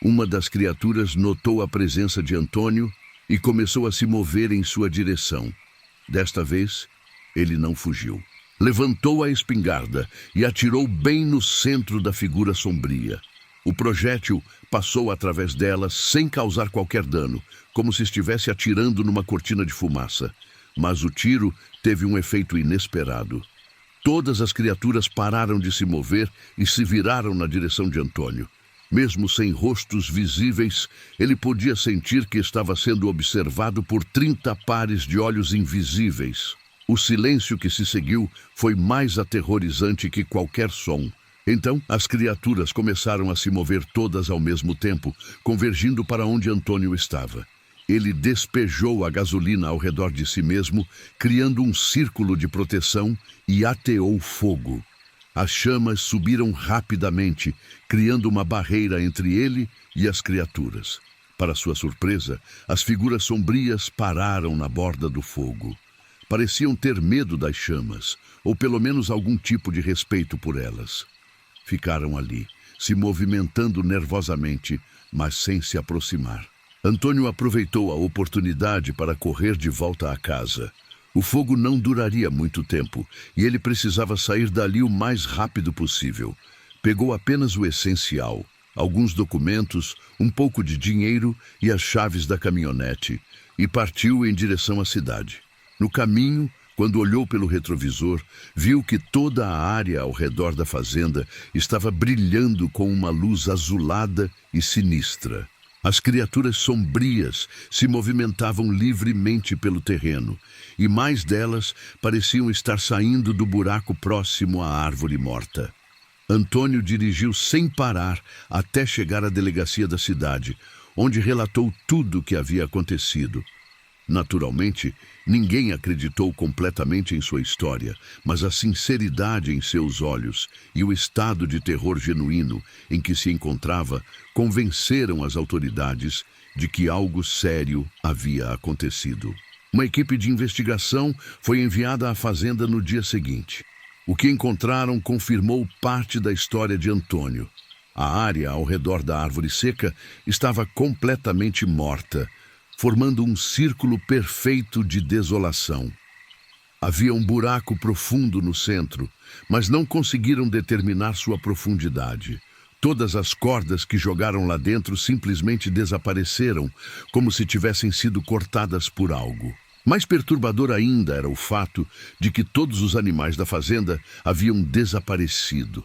Uma das criaturas notou a presença de Antônio e começou a se mover em sua direção. Desta vez, ele não fugiu. Levantou a espingarda e atirou bem no centro da figura sombria. O projétil passou através dela sem causar qualquer dano, como se estivesse atirando numa cortina de fumaça. Mas o tiro teve um efeito inesperado. Todas as criaturas pararam de se mover e se viraram na direção de Antônio. Mesmo sem rostos visíveis, ele podia sentir que estava sendo observado por 30 pares de olhos invisíveis. O silêncio que se seguiu foi mais aterrorizante que qualquer som. Então, as criaturas começaram a se mover todas ao mesmo tempo, convergindo para onde Antônio estava. Ele despejou a gasolina ao redor de si mesmo, criando um círculo de proteção e ateou fogo. As chamas subiram rapidamente, criando uma barreira entre ele e as criaturas. Para sua surpresa, as figuras sombrias pararam na borda do fogo. Pareciam ter medo das chamas, ou pelo menos algum tipo de respeito por elas. Ficaram ali, se movimentando nervosamente, mas sem se aproximar. Antônio aproveitou a oportunidade para correr de volta à casa. O fogo não duraria muito tempo e ele precisava sair dali o mais rápido possível. Pegou apenas o essencial, alguns documentos, um pouco de dinheiro e as chaves da caminhonete, e partiu em direção à cidade. No caminho, quando olhou pelo retrovisor, viu que toda a área ao redor da fazenda estava brilhando com uma luz azulada e sinistra. As criaturas sombrias se movimentavam livremente pelo terreno, e mais delas pareciam estar saindo do buraco próximo à árvore morta. Antônio dirigiu sem parar até chegar à delegacia da cidade, onde relatou tudo o que havia acontecido. Naturalmente, ninguém acreditou completamente em sua história, mas a sinceridade em seus olhos e o estado de terror genuíno em que se encontrava convenceram as autoridades de que algo sério havia acontecido. Uma equipe de investigação foi enviada à fazenda no dia seguinte. O que encontraram confirmou parte da história de Antônio. A área ao redor da árvore seca estava completamente morta, formando um círculo perfeito de desolação. Havia um buraco profundo no centro, mas não conseguiram determinar sua profundidade. Todas as cordas que jogaram lá dentro simplesmente desapareceram, como se tivessem sido cortadas por algo. Mais perturbador ainda era o fato de que todos os animais da fazenda haviam desaparecido.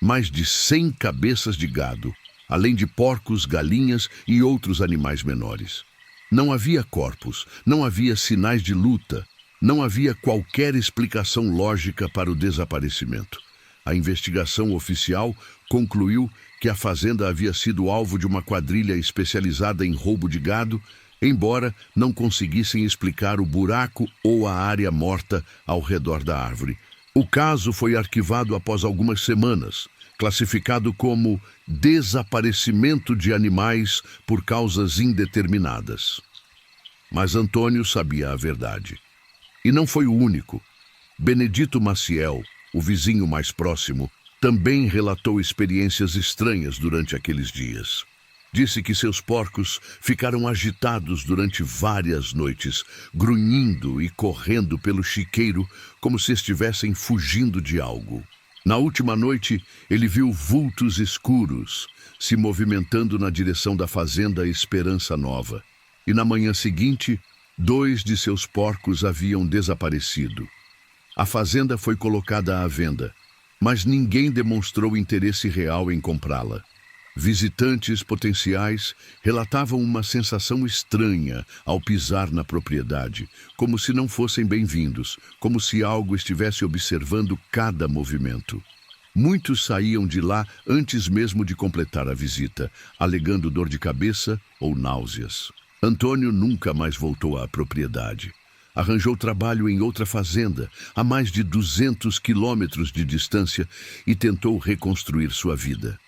Mais de 100 cabeças de gado, além de porcos, galinhas e outros animais menores. Não havia corpos, não havia sinais de luta, não havia qualquer explicação lógica para o desaparecimento. A investigação oficial concluiu que a fazenda havia sido alvo de uma quadrilha especializada em roubo de gado, embora não conseguissem explicar o buraco ou a área morta ao redor da árvore. O caso foi arquivado após algumas semanas, classificado como desaparecimento de animais por causas indeterminadas. Mas Antônio sabia a verdade. E não foi o único. Benedito Maciel, o vizinho mais próximo, também relatou experiências estranhas durante aqueles dias. Disse que seus porcos ficaram agitados durante várias noites, grunhindo e correndo pelo chiqueiro como se estivessem fugindo de algo. Na última noite, ele viu vultos escuros se movimentando na direção da fazenda Esperança Nova. E na manhã seguinte, 2 de seus porcos haviam desaparecido. A fazenda foi colocada à venda, mas ninguém demonstrou interesse real em comprá-la. Visitantes potenciais relatavam uma sensação estranha ao pisar na propriedade, como se não fossem bem-vindos, como se algo estivesse observando cada movimento. Muitos saíam de lá antes mesmo de completar a visita, alegando dor de cabeça ou náuseas. Antônio nunca mais voltou à propriedade. Arranjou trabalho em outra fazenda, a mais de 200 quilômetros de distância, e tentou reconstruir sua vida.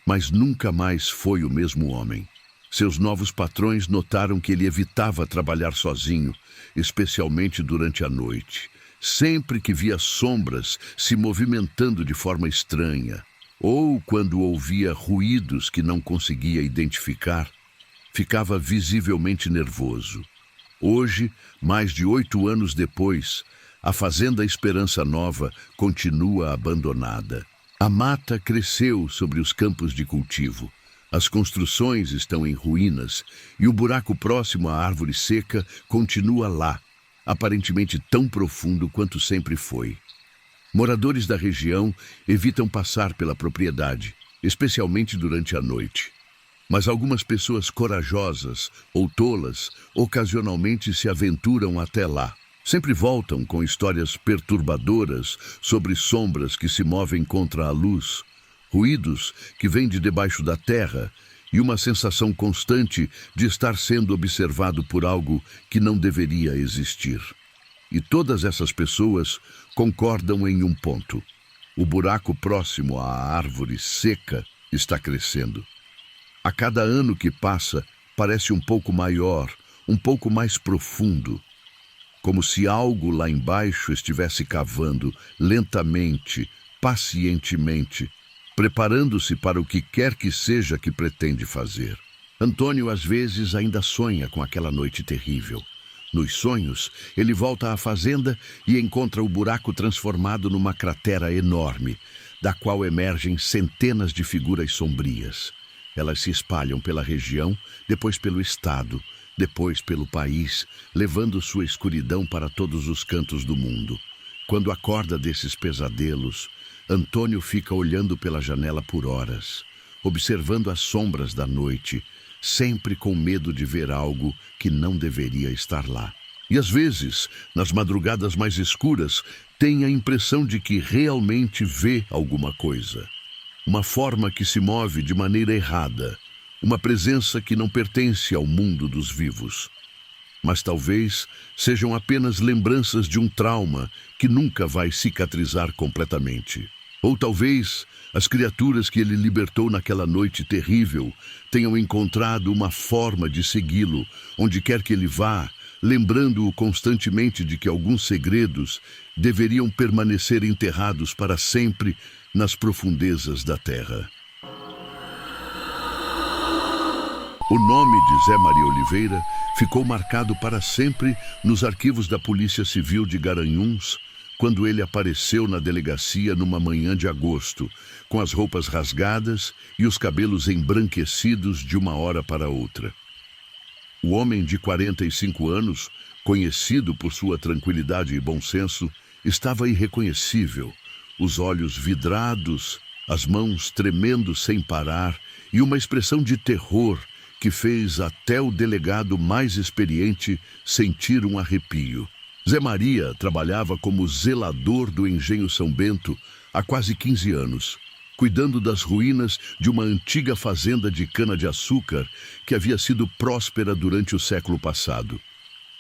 Mas nunca mais foi o mesmo homem. Seus novos patrões notaram que ele evitava trabalhar sozinho, especialmente durante a noite. Sempre que via sombras se movimentando de forma estranha, ou quando ouvia ruídos que não conseguia identificar, ficava visivelmente nervoso. Hoje, mais de 8 anos depois, a Fazenda Esperança Nova continua abandonada. A mata cresceu sobre os campos de cultivo. As construções estão em ruínas e o buraco próximo à árvore seca continua lá, aparentemente tão profundo quanto sempre foi. Moradores da região evitam passar pela propriedade, especialmente durante a noite. Mas algumas pessoas corajosas ou tolas ocasionalmente se aventuram até lá. Sempre voltam com histórias perturbadoras sobre sombras que se movem contra a luz, ruídos que vêm de debaixo da terra e uma sensação constante de estar sendo observado por algo que não deveria existir. E todas essas pessoas concordam em um ponto: o buraco próximo à árvore seca está crescendo. A cada ano que passa, parece um pouco maior, um pouco mais profundo, como se algo lá embaixo estivesse cavando lentamente, pacientemente, preparando-se para o que quer que seja que pretende fazer. Antônio às vezes ainda sonha com aquela noite terrível. Nos sonhos, ele volta à fazenda e encontra o buraco transformado numa cratera enorme, da qual emergem centenas de figuras sombrias. Elas se espalham pela região, depois pelo estado, depois pelo país, levando sua escuridão para todos os cantos do mundo. Quando acorda desses pesadelos, Antônio fica olhando pela janela por horas, observando as sombras da noite, sempre com medo de ver algo que não deveria estar lá. E às vezes, nas madrugadas mais escuras, tem a impressão de que realmente vê alguma coisa. Uma forma que se move de maneira errada, uma presença que não pertence ao mundo dos vivos. Mas talvez sejam apenas lembranças de um trauma que nunca vai cicatrizar completamente. Ou talvez as criaturas que ele libertou naquela noite terrível tenham encontrado uma forma de segui-lo, onde quer que ele vá, lembrando-o constantemente de que alguns segredos deveriam permanecer enterrados para sempre nas profundezas da terra. O nome de Zé Maria Oliveira ficou marcado para sempre nos arquivos da Polícia Civil de Garanhuns, quando ele apareceu na delegacia numa manhã de agosto, com as roupas rasgadas e os cabelos embranquecidos de uma hora para outra. O homem de 45 anos, conhecido por sua tranquilidade e bom senso, estava irreconhecível, os olhos vidrados, as mãos tremendo sem parar e uma expressão de terror que fez até o delegado mais experiente sentir um arrepio. Zé Maria trabalhava como zelador do Engenho São Bento há quase 15 anos, cuidando das ruínas de uma antiga fazenda de cana-de-açúcar que havia sido próspera durante o século passado.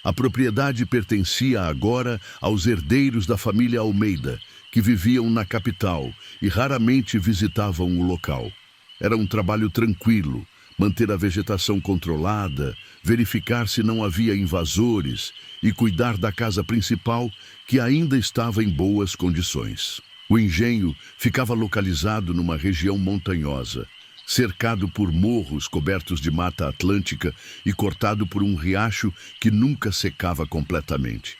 A propriedade pertencia agora aos herdeiros da família Almeida, que viviam na capital e raramente visitavam o local. Era um trabalho tranquilo, manter a vegetação controlada, verificar se não havia invasores e cuidar da casa principal, que ainda estava em boas condições. O engenho ficava localizado numa região montanhosa, cercado por morros cobertos de mata atlântica e cortado por um riacho que nunca secava completamente.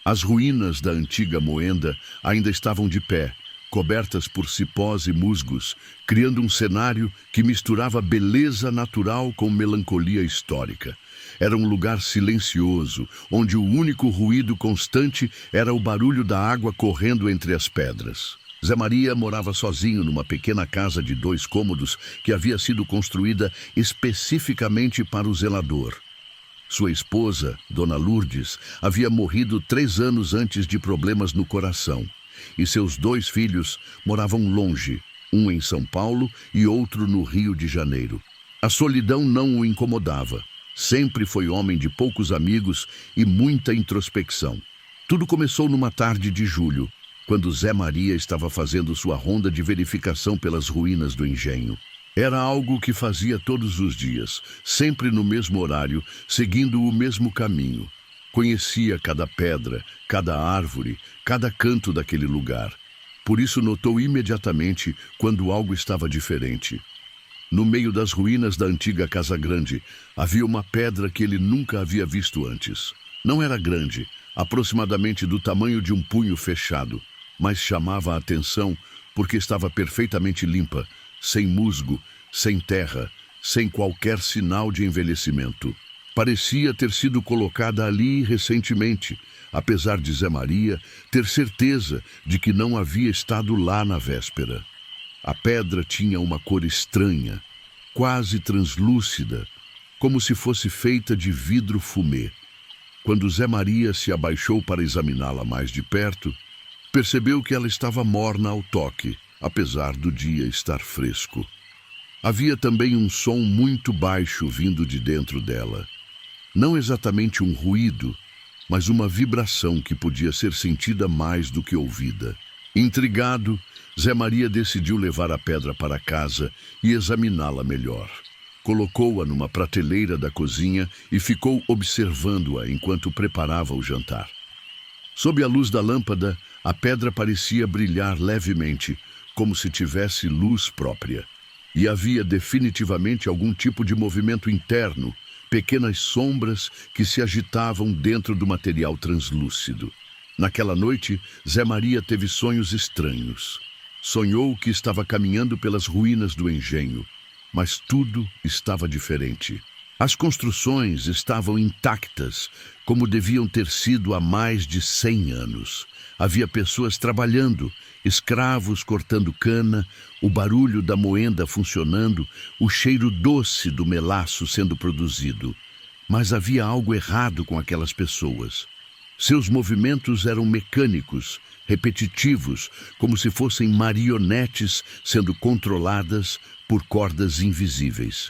As ruínas da antiga moenda ainda estavam de pé, cobertas por cipós e musgos, criando um cenário que misturava beleza natural com melancolia histórica. Era um lugar silencioso, onde o único ruído constante era o barulho da água correndo entre as pedras. Zé Maria morava sozinho numa pequena casa de 2 cômodos que havia sido construída especificamente para o zelador. Sua esposa, Dona Lourdes, havia morrido 3 anos antes de problemas no coração, e seus 2 filhos moravam longe, um em São Paulo e outro no Rio de Janeiro. A solidão não o incomodava. Sempre foi homem de poucos amigos e muita introspecção. Tudo começou numa tarde de julho, quando Zé Maria estava fazendo sua ronda de verificação pelas ruínas do engenho. Era algo que fazia todos os dias, sempre no mesmo horário, seguindo o mesmo caminho. Conhecia cada pedra, cada árvore, cada canto daquele lugar. Por isso notou imediatamente quando algo estava diferente. No meio das ruínas da antiga Casa Grande, havia uma pedra que ele nunca havia visto antes. Não era grande, aproximadamente do tamanho de um punho fechado, mas chamava a atenção porque estava perfeitamente limpa, sem musgo, sem terra, sem qualquer sinal de envelhecimento. Parecia ter sido colocada ali recentemente, apesar de Zé Maria ter certeza de que não havia estado lá na véspera. A pedra tinha uma cor estranha, quase translúcida, como se fosse feita de vidro fumê. Quando Zé Maria se abaixou para examiná-la mais de perto, percebeu que ela estava morna ao toque, apesar do dia estar fresco. Havia também um som muito baixo vindo de dentro dela. Não exatamente um ruído, mas uma vibração que podia ser sentida mais do que ouvida. Intrigado, Zé Maria decidiu levar a pedra para casa e examiná-la melhor. Colocou-a numa prateleira da cozinha e ficou observando-a enquanto preparava o jantar. Sob a luz da lâmpada, a pedra parecia brilhar levemente, como se tivesse luz própria. E havia definitivamente algum tipo de movimento interno, pequenas sombras que se agitavam dentro do material translúcido. Naquela noite, Zé Maria teve sonhos estranhos. Sonhou que estava caminhando pelas ruínas do engenho, mas tudo estava diferente. As construções estavam intactas, como deviam ter sido há mais de 100 anos. Havia pessoas trabalhando, escravos cortando cana, o barulho da moenda funcionando, o cheiro doce do melaço sendo produzido. Mas havia algo errado com aquelas pessoas. Seus movimentos eram mecânicos, repetitivos, como se fossem marionetes sendo controladas por cordas invisíveis.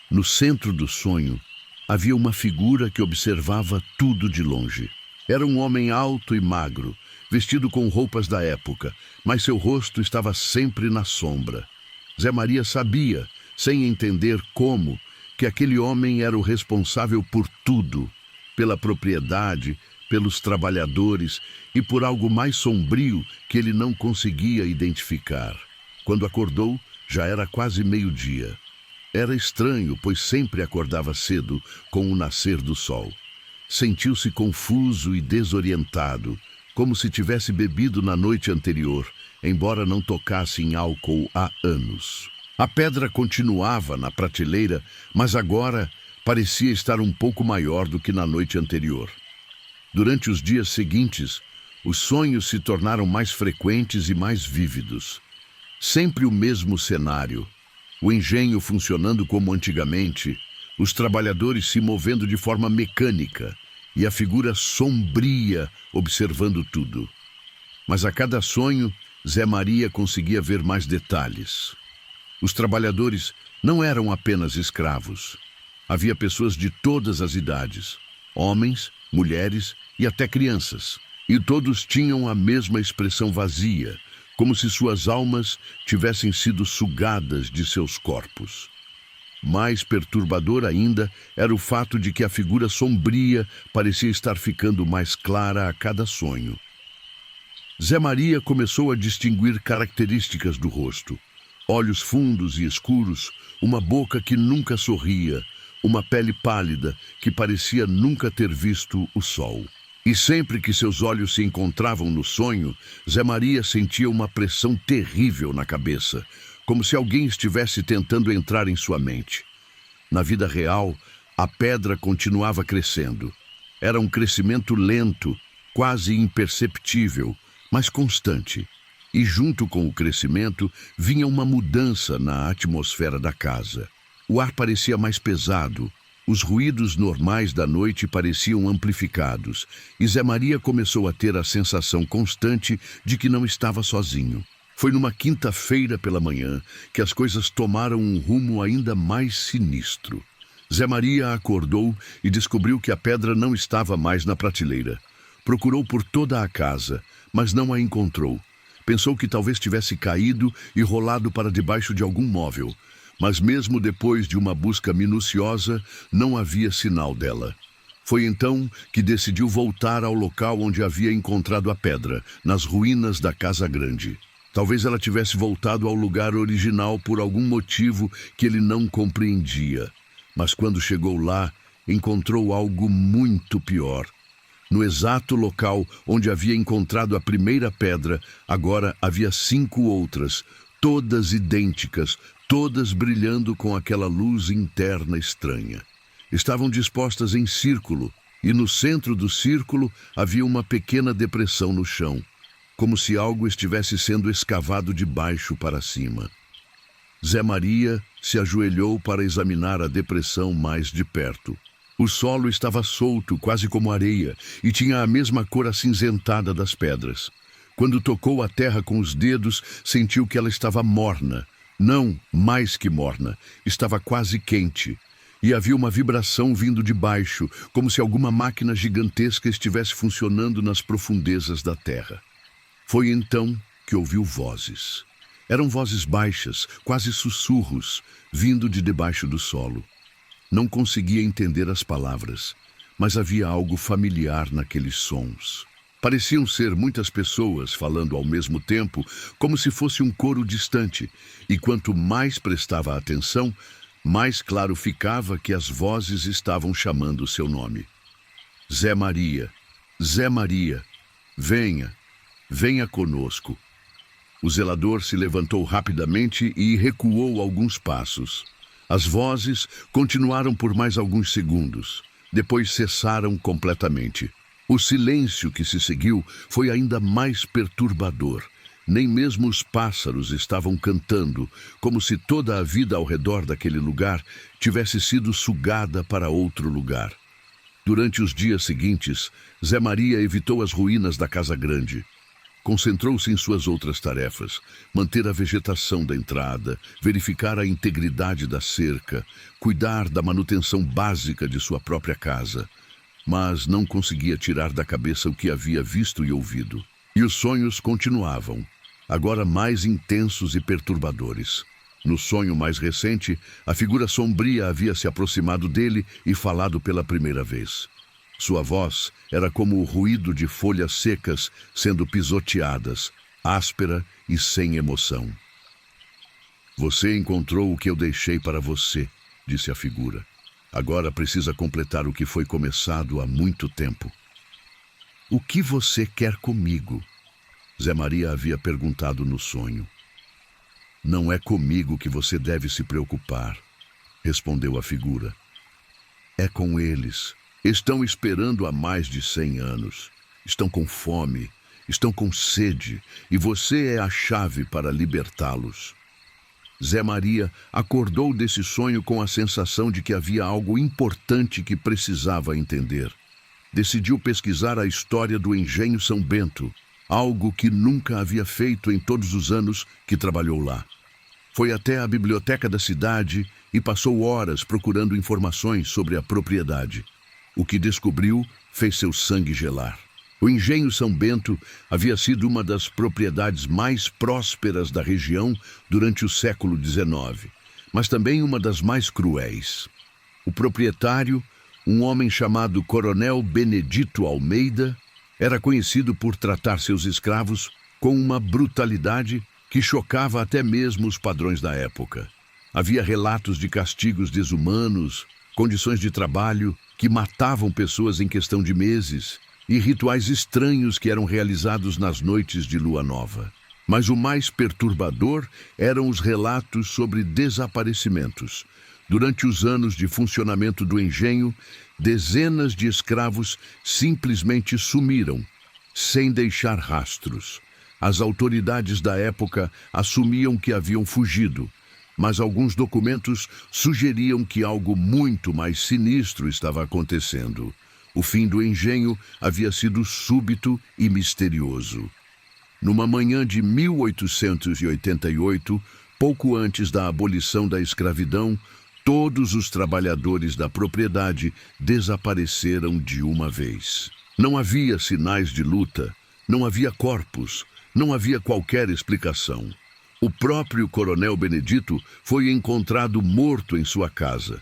No centro do sonho, havia uma figura que observava tudo de longe. Era um homem alto e magro, vestido com roupas da época, mas seu rosto estava sempre na sombra. Zé Maria sabia, sem entender como, que aquele homem era o responsável por tudo, pela propriedade, pelos trabalhadores e por algo mais sombrio que ele não conseguia identificar. Quando acordou, já era quase meio-dia. Era estranho, pois sempre acordava cedo com o nascer do sol. Sentiu-se confuso e desorientado, como se tivesse bebido na noite anterior, embora não tocasse em álcool há anos. A pedra continuava na prateleira, mas agora parecia estar um pouco maior do que na noite anterior. Durante os dias seguintes, os sonhos se tornaram mais frequentes e mais vívidos. Sempre o mesmo cenário. O engenho funcionando como antigamente, os trabalhadores se movendo de forma mecânica e a figura sombria observando tudo. Mas a cada sonho, Zé Maria conseguia ver mais detalhes. Os trabalhadores não eram apenas escravos. Havia pessoas de todas as idades, homens, mulheres e até crianças. E todos tinham a mesma expressão vazia, como se suas almas tivessem sido sugadas de seus corpos. Mais perturbador ainda era o fato de que a figura sombria parecia estar ficando mais clara a cada sonho. Zé Maria começou a distinguir características do rosto. Olhos fundos e escuros, uma boca que nunca sorria, uma pele pálida que parecia nunca ter visto o sol. E sempre que seus olhos se encontravam no sonho, Zé Maria sentia uma pressão terrível na cabeça, como se alguém estivesse tentando entrar em sua mente. Na vida real, a pedra continuava crescendo. Era um crescimento lento, quase imperceptível, mas constante. E junto com o crescimento, vinha uma mudança na atmosfera da casa. O ar parecia mais pesado. Os ruídos normais da noite pareciam amplificados, e Zé Maria começou a ter a sensação constante de que não estava sozinho. Foi numa quinta-feira pela manhã que as coisas tomaram um rumo ainda mais sinistro. Zé Maria acordou e descobriu que a pedra não estava mais na prateleira. Procurou por toda a casa, mas não a encontrou. Pensou que talvez tivesse caído e rolado para debaixo de algum móvel, mas mesmo depois de uma busca minuciosa, não havia sinal dela. Foi então que decidiu voltar ao local onde havia encontrado a pedra, nas ruínas da Casa Grande. Talvez ela tivesse voltado ao lugar original por algum motivo que ele não compreendia. Mas quando chegou lá, encontrou algo muito pior. No exato local onde havia encontrado a primeira pedra, agora havia 5 outras, todas idênticas, todas brilhando com aquela luz interna estranha. Estavam dispostas em círculo, e no centro do círculo havia uma pequena depressão no chão, como se algo estivesse sendo escavado de baixo para cima. Zé Maria se ajoelhou para examinar a depressão mais de perto. O solo estava solto, quase como areia, e tinha a mesma cor acinzentada das pedras. Quando tocou a terra com os dedos, sentiu que ela estava morna. Não, mais que morna, estava quase quente. E havia uma vibração vindo de baixo, como se alguma máquina gigantesca estivesse funcionando nas profundezas da terra. Foi então que ouviu vozes. Eram vozes baixas, quase sussurros, vindo de debaixo do solo. Não conseguia entender as palavras, mas havia algo familiar naqueles sons. Pareciam ser muitas pessoas falando ao mesmo tempo, como se fosse um coro distante, e quanto mais prestava atenção, mais claro ficava que as vozes estavam chamando o seu nome. Zé Maria, Zé Maria, venha, venha conosco. O zelador se levantou rapidamente e recuou alguns passos. As vozes continuaram por mais alguns segundos. Depois cessaram completamente. O silêncio que se seguiu foi ainda mais perturbador. Nem mesmo os pássaros estavam cantando, como se toda a vida ao redor daquele lugar tivesse sido sugada para outro lugar. Durante os dias seguintes, Zé Maria evitou as ruínas da Casa Grande. Concentrou-se em suas outras tarefas: manter a vegetação da entrada, verificar a integridade da cerca, cuidar da manutenção básica de sua própria casa. Mas não conseguia tirar da cabeça o que havia visto e ouvido. E os sonhos continuavam, agora mais intensos e perturbadores. No sonho mais recente, a figura sombria havia se aproximado dele e falado pela primeira vez. Sua voz era como o ruído de folhas secas sendo pisoteadas, áspera e sem emoção. Você encontrou o que eu deixei para você, disse a figura. Agora precisa completar o que foi começado há muito tempo. O que você quer comigo? Zé Maria havia perguntado no sonho. Não é comigo que você deve se preocupar, respondeu a figura. É com eles. Estão esperando há mais de 100 anos. Estão com fome, estão com sede, e você é a chave para libertá-los. Zé Maria acordou desse sonho com a sensação de que havia algo importante que precisava entender. Decidiu pesquisar a história do Engenho São Bento, algo que nunca havia feito em todos os anos que trabalhou lá. Foi até a biblioteca da cidade e passou horas procurando informações sobre a propriedade. O que descobriu fez seu sangue gelar. O Engenho São Bento havia sido uma das propriedades mais prósperas da região durante o século XIX, mas também uma das mais cruéis. O proprietário, um homem chamado Coronel Benedito Almeida, era conhecido por tratar seus escravos com uma brutalidade que chocava até mesmo os padrões da época. Havia relatos de castigos desumanos, condições de trabalho que matavam pessoas em questão de meses, e rituais estranhos que eram realizados nas noites de lua nova. Mas o mais perturbador eram os relatos sobre desaparecimentos. Durante os anos de funcionamento do engenho, dezenas de escravos simplesmente sumiram, sem deixar rastros. As autoridades da época assumiam que haviam fugido, mas alguns documentos sugeriam que algo muito mais sinistro estava acontecendo. O fim do engenho havia sido súbito e misterioso. Numa manhã de 1888, pouco antes da abolição da escravidão, Todos os trabalhadores da propriedade desapareceram de uma vez. Não havia sinais de luta, não havia corpos, não havia qualquer explicação. O próprio coronel Benedito foi encontrado morto em sua casa,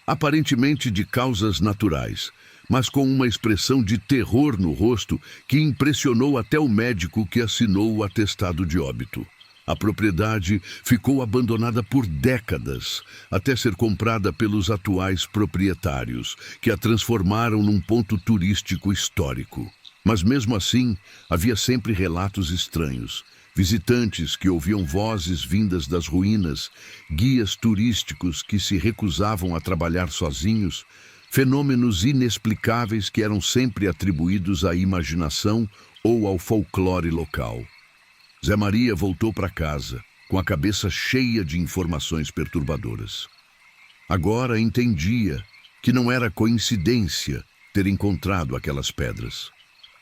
aparentemente de causas naturais, mas com uma expressão de terror no rosto que impressionou até o médico que assinou o atestado de óbito. A propriedade ficou abandonada por décadas, até ser comprada pelos atuais proprietários, que a transformaram num ponto turístico histórico. Mas mesmo assim, havia sempre relatos estranhos. Visitantes que ouviam vozes vindas das ruínas, guias turísticos que se recusavam a trabalhar sozinhos, fenômenos inexplicáveis que eram sempre atribuídos à imaginação ou ao folclore local. Zé Maria voltou para casa, com a cabeça cheia de informações perturbadoras. Agora entendia que não era coincidência ter encontrado aquelas pedras.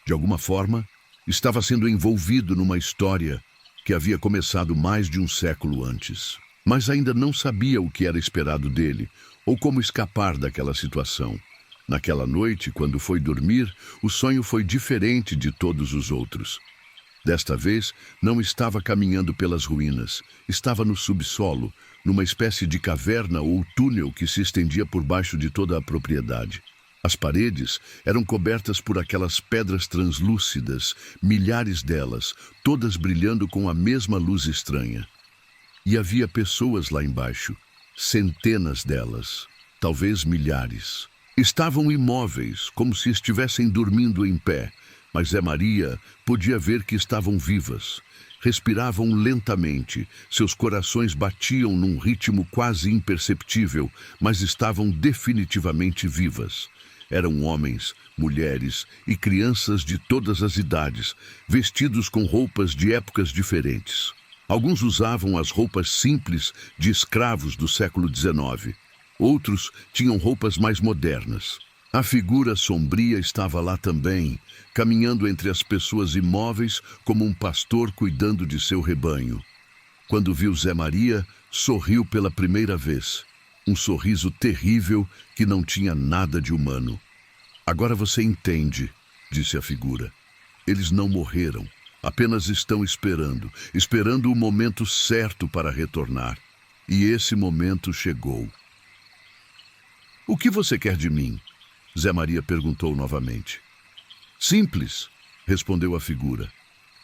De alguma forma, estava sendo envolvido numa história que havia começado mais de um século antes. Mas ainda não sabia o que era esperado dele, ou como escapar daquela situação. Naquela noite, quando foi dormir, o sonho foi diferente de todos os outros. Desta vez, não estava caminhando pelas ruínas, estava no subsolo, numa espécie de caverna ou túnel que se estendia por baixo de toda a propriedade. As paredes eram cobertas por aquelas pedras translúcidas, milhares delas, todas brilhando com a mesma luz estranha. E havia pessoas lá embaixo, centenas delas, talvez milhares. Estavam imóveis, como se estivessem dormindo em pé, mas Zé Maria podia ver que estavam vivas. Respiravam lentamente, seus corações batiam num ritmo quase imperceptível, mas estavam definitivamente vivas. Eram homens, mulheres e crianças de todas as idades, vestidos com roupas de épocas diferentes. Alguns usavam as roupas simples de escravos do século XIX. Outros tinham roupas mais modernas. A figura sombria estava lá também, caminhando entre as pessoas imóveis como um pastor cuidando de seu rebanho. Quando viu Zé Maria, sorriu pela primeira vez. Um sorriso terrível que não tinha nada de humano. Agora você entende, disse a figura. Eles não morreram, apenas estão esperando o momento certo para retornar. E esse momento chegou. O que você quer de mim? Zé Maria perguntou novamente. Simples, respondeu a figura.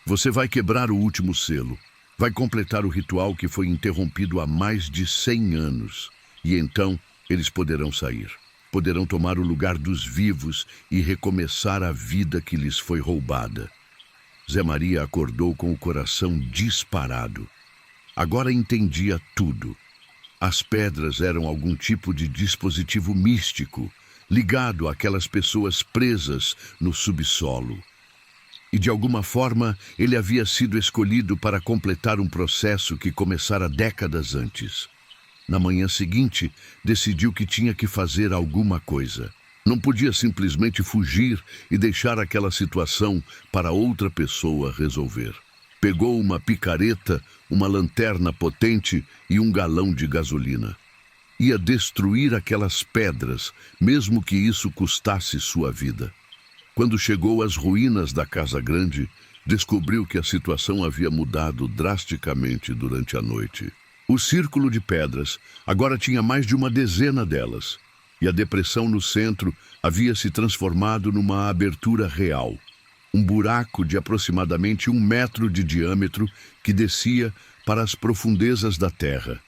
Você vai quebrar o último selo. Vai completar o ritual que foi interrompido há mais de 100 anos. E então eles poderão sair. Poderão tomar o lugar dos vivos e recomeçar a vida que lhes foi roubada. Zé Maria acordou com o coração disparado. Agora entendia tudo. As pedras eram algum tipo de dispositivo místico, ligado àquelas pessoas presas no subsolo. E de alguma forma ele havia sido escolhido para completar um processo que começara décadas antes. Na manhã seguinte, decidiu que tinha que fazer alguma coisa. Não podia simplesmente fugir e deixar aquela situação para outra pessoa resolver. Pegou uma picareta, uma lanterna potente e um galão de gasolina. Ia destruir aquelas pedras, mesmo que isso custasse sua vida. Quando chegou às ruínas da Casa Grande, descobriu que a situação havia mudado drasticamente durante a noite. O círculo de pedras agora tinha mais de uma dezena delas, e a depressão no centro havia se transformado numa abertura real. Um buraco de aproximadamente 1 metro de diâmetro que descia para as profundezas da terra.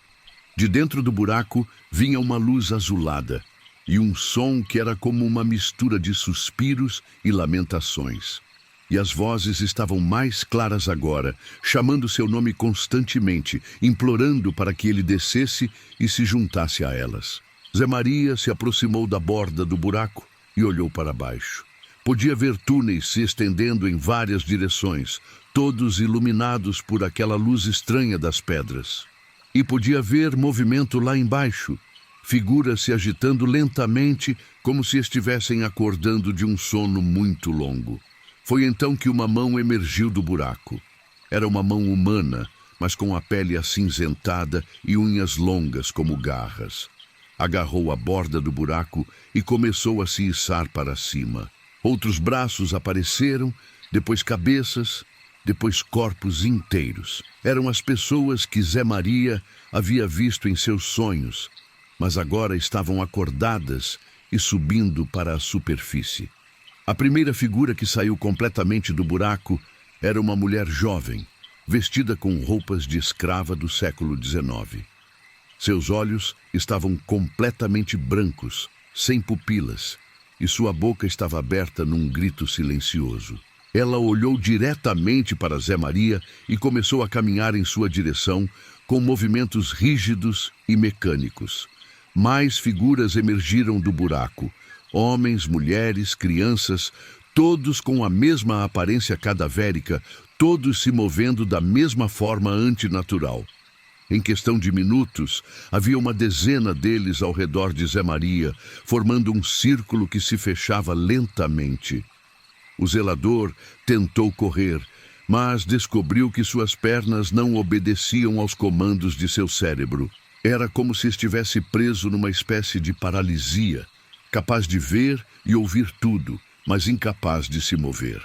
De dentro do buraco vinha uma luz azulada e um som que era como uma mistura de suspiros e lamentações. E as vozes estavam mais claras agora, chamando seu nome constantemente, implorando para que ele descesse e se juntasse a elas. Zé Maria se aproximou da borda do buraco e olhou para baixo. Podia ver túneis se estendendo em várias direções, todos iluminados por aquela luz estranha das pedras. E podia ver movimento lá embaixo, figuras se agitando lentamente como se estivessem acordando de um sono muito longo. Foi então que uma mão emergiu do buraco. Era uma mão humana, mas com a pele acinzentada e unhas longas como garras. agarrou a borda do buraco e começou a se içar para cima. Outros braços apareceram, depois cabeças, depois corpos inteiros. Eram as pessoas que Zé Maria havia visto em seus sonhos, mas agora estavam acordadas e subindo para a superfície. A primeira figura que saiu completamente do buraco era uma mulher jovem, vestida com roupas de escrava do século XIX. Seus olhos estavam completamente brancos, sem pupilas, e sua boca estava aberta num grito silencioso. Ela olhou diretamente para Zé Maria e começou a caminhar em sua direção com movimentos rígidos e mecânicos. Mais figuras emergiram do buraco. Homens, mulheres, crianças, todos com a mesma aparência cadavérica, todos se movendo da mesma forma antinatural. Em questão de minutos, havia uma dezena deles ao redor de Zé Maria, formando um círculo que se fechava lentamente. O zelador tentou correr, mas descobriu que suas pernas não obedeciam aos comandos de seu cérebro. Era como se estivesse preso numa espécie de paralisia, capaz de ver e ouvir tudo, mas incapaz de se mover.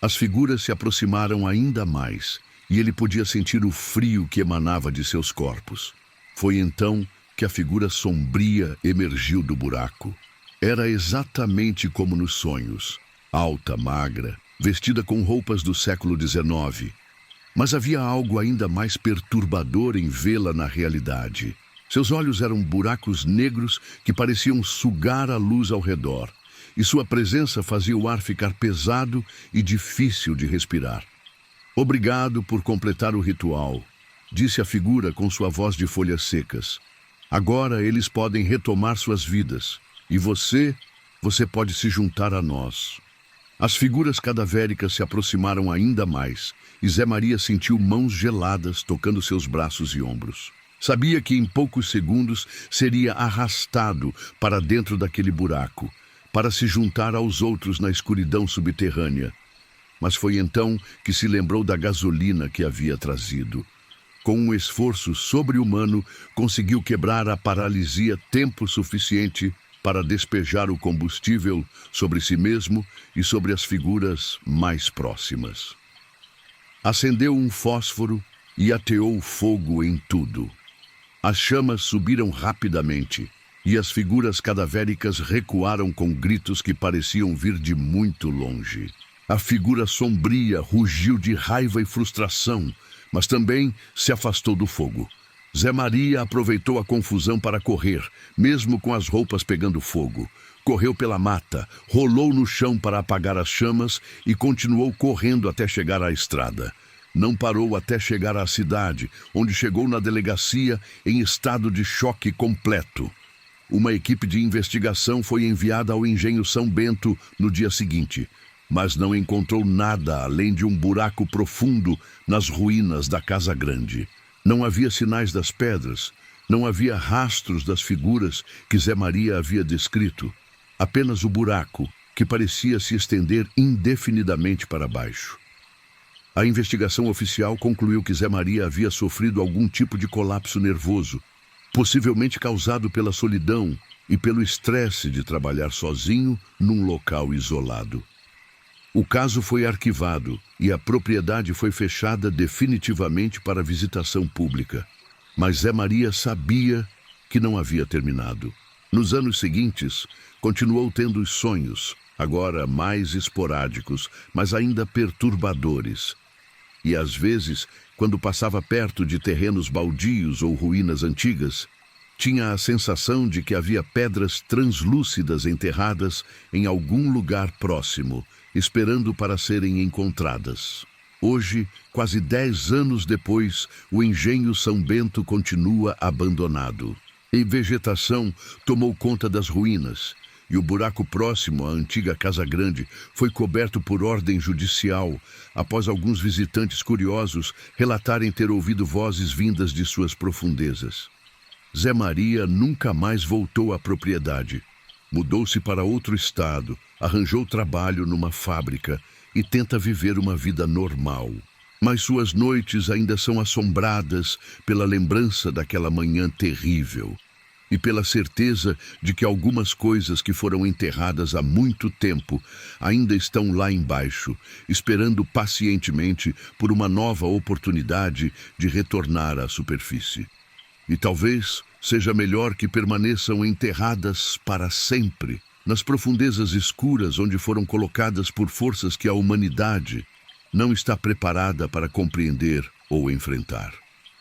As figuras se aproximaram ainda mais, e ele podia sentir o frio que emanava de seus corpos. Foi então que a figura sombria emergiu do buraco. Era exatamente como nos sonhos, alta, magra, vestida com roupas do século XIX. Mas havia algo ainda mais perturbador em vê-la na realidade. Seus olhos eram buracos negros que pareciam sugar a luz ao redor, e sua presença fazia o ar ficar pesado e difícil de respirar. "Obrigado por completar o ritual", disse a figura com sua voz de folhas secas. "Agora eles podem retomar suas vidas, e você pode se juntar a nós." As figuras cadavéricas se aproximaram ainda mais, e Zé Maria sentiu mãos geladas tocando seus braços e ombros. Sabia que em poucos segundos seria arrastado para dentro daquele buraco, para se juntar aos outros na escuridão subterrânea. Mas foi então que se lembrou da gasolina que havia trazido. Com um esforço sobre-humano, conseguiu quebrar a paralisia tempo suficiente para despejar o combustível sobre si mesmo e sobre as figuras mais próximas. Acendeu um fósforo e ateou fogo em tudo. As chamas subiram rapidamente, e as figuras cadavéricas recuaram com gritos que pareciam vir de muito longe. A figura sombria rugiu de raiva e frustração, mas também se afastou do fogo. Zé Maria aproveitou a confusão para correr, mesmo com as roupas pegando fogo. Correu pela mata, rolou no chão para apagar as chamas e continuou correndo até chegar à estrada. Não parou até chegar à cidade, onde chegou na delegacia em estado de choque completo. Uma equipe de investigação foi enviada ao Engenho São Bento no dia seguinte, mas não encontrou nada além de um buraco profundo nas ruínas da Casa Grande. Não havia sinais das pedras, não havia rastros das figuras que Zé Maria havia descrito, apenas o buraco, que parecia se estender indefinidamente para baixo. A investigação oficial concluiu que Zé Maria havia sofrido algum tipo de colapso nervoso, possivelmente causado pela solidão e pelo estresse de trabalhar sozinho num local isolado. O caso foi arquivado e a propriedade foi fechada definitivamente para visitação pública. Mas Zé Maria sabia que não havia terminado. Nos anos seguintes, continuou tendo os sonhos, agora mais esporádicos, mas ainda perturbadores. E às vezes, quando passava perto de terrenos baldios ou ruínas antigas, tinha a sensação de que havia pedras translúcidas enterradas em algum lugar próximo, esperando para serem encontradas. Hoje, quase 10 anos depois, o Engenho São Bento continua abandonado. E vegetação tomou conta das ruínas, e o buraco próximo à antiga Casa Grande foi coberto por ordem judicial, após alguns visitantes curiosos relatarem ter ouvido vozes vindas de suas profundezas. Zé Maria nunca mais voltou à propriedade. Mudou-se para outro estado, arranjou trabalho numa fábrica e tenta viver uma vida normal. Mas suas noites ainda são assombradas pela lembrança daquela manhã terrível. e pela certeza de que algumas coisas que foram enterradas há muito tempo ainda estão lá embaixo, esperando pacientemente por uma nova oportunidade de retornar à superfície. E talvez seja melhor que permaneçam enterradas para sempre, nas profundezas escuras onde foram colocadas por forças que a humanidade não está preparada para compreender ou enfrentar.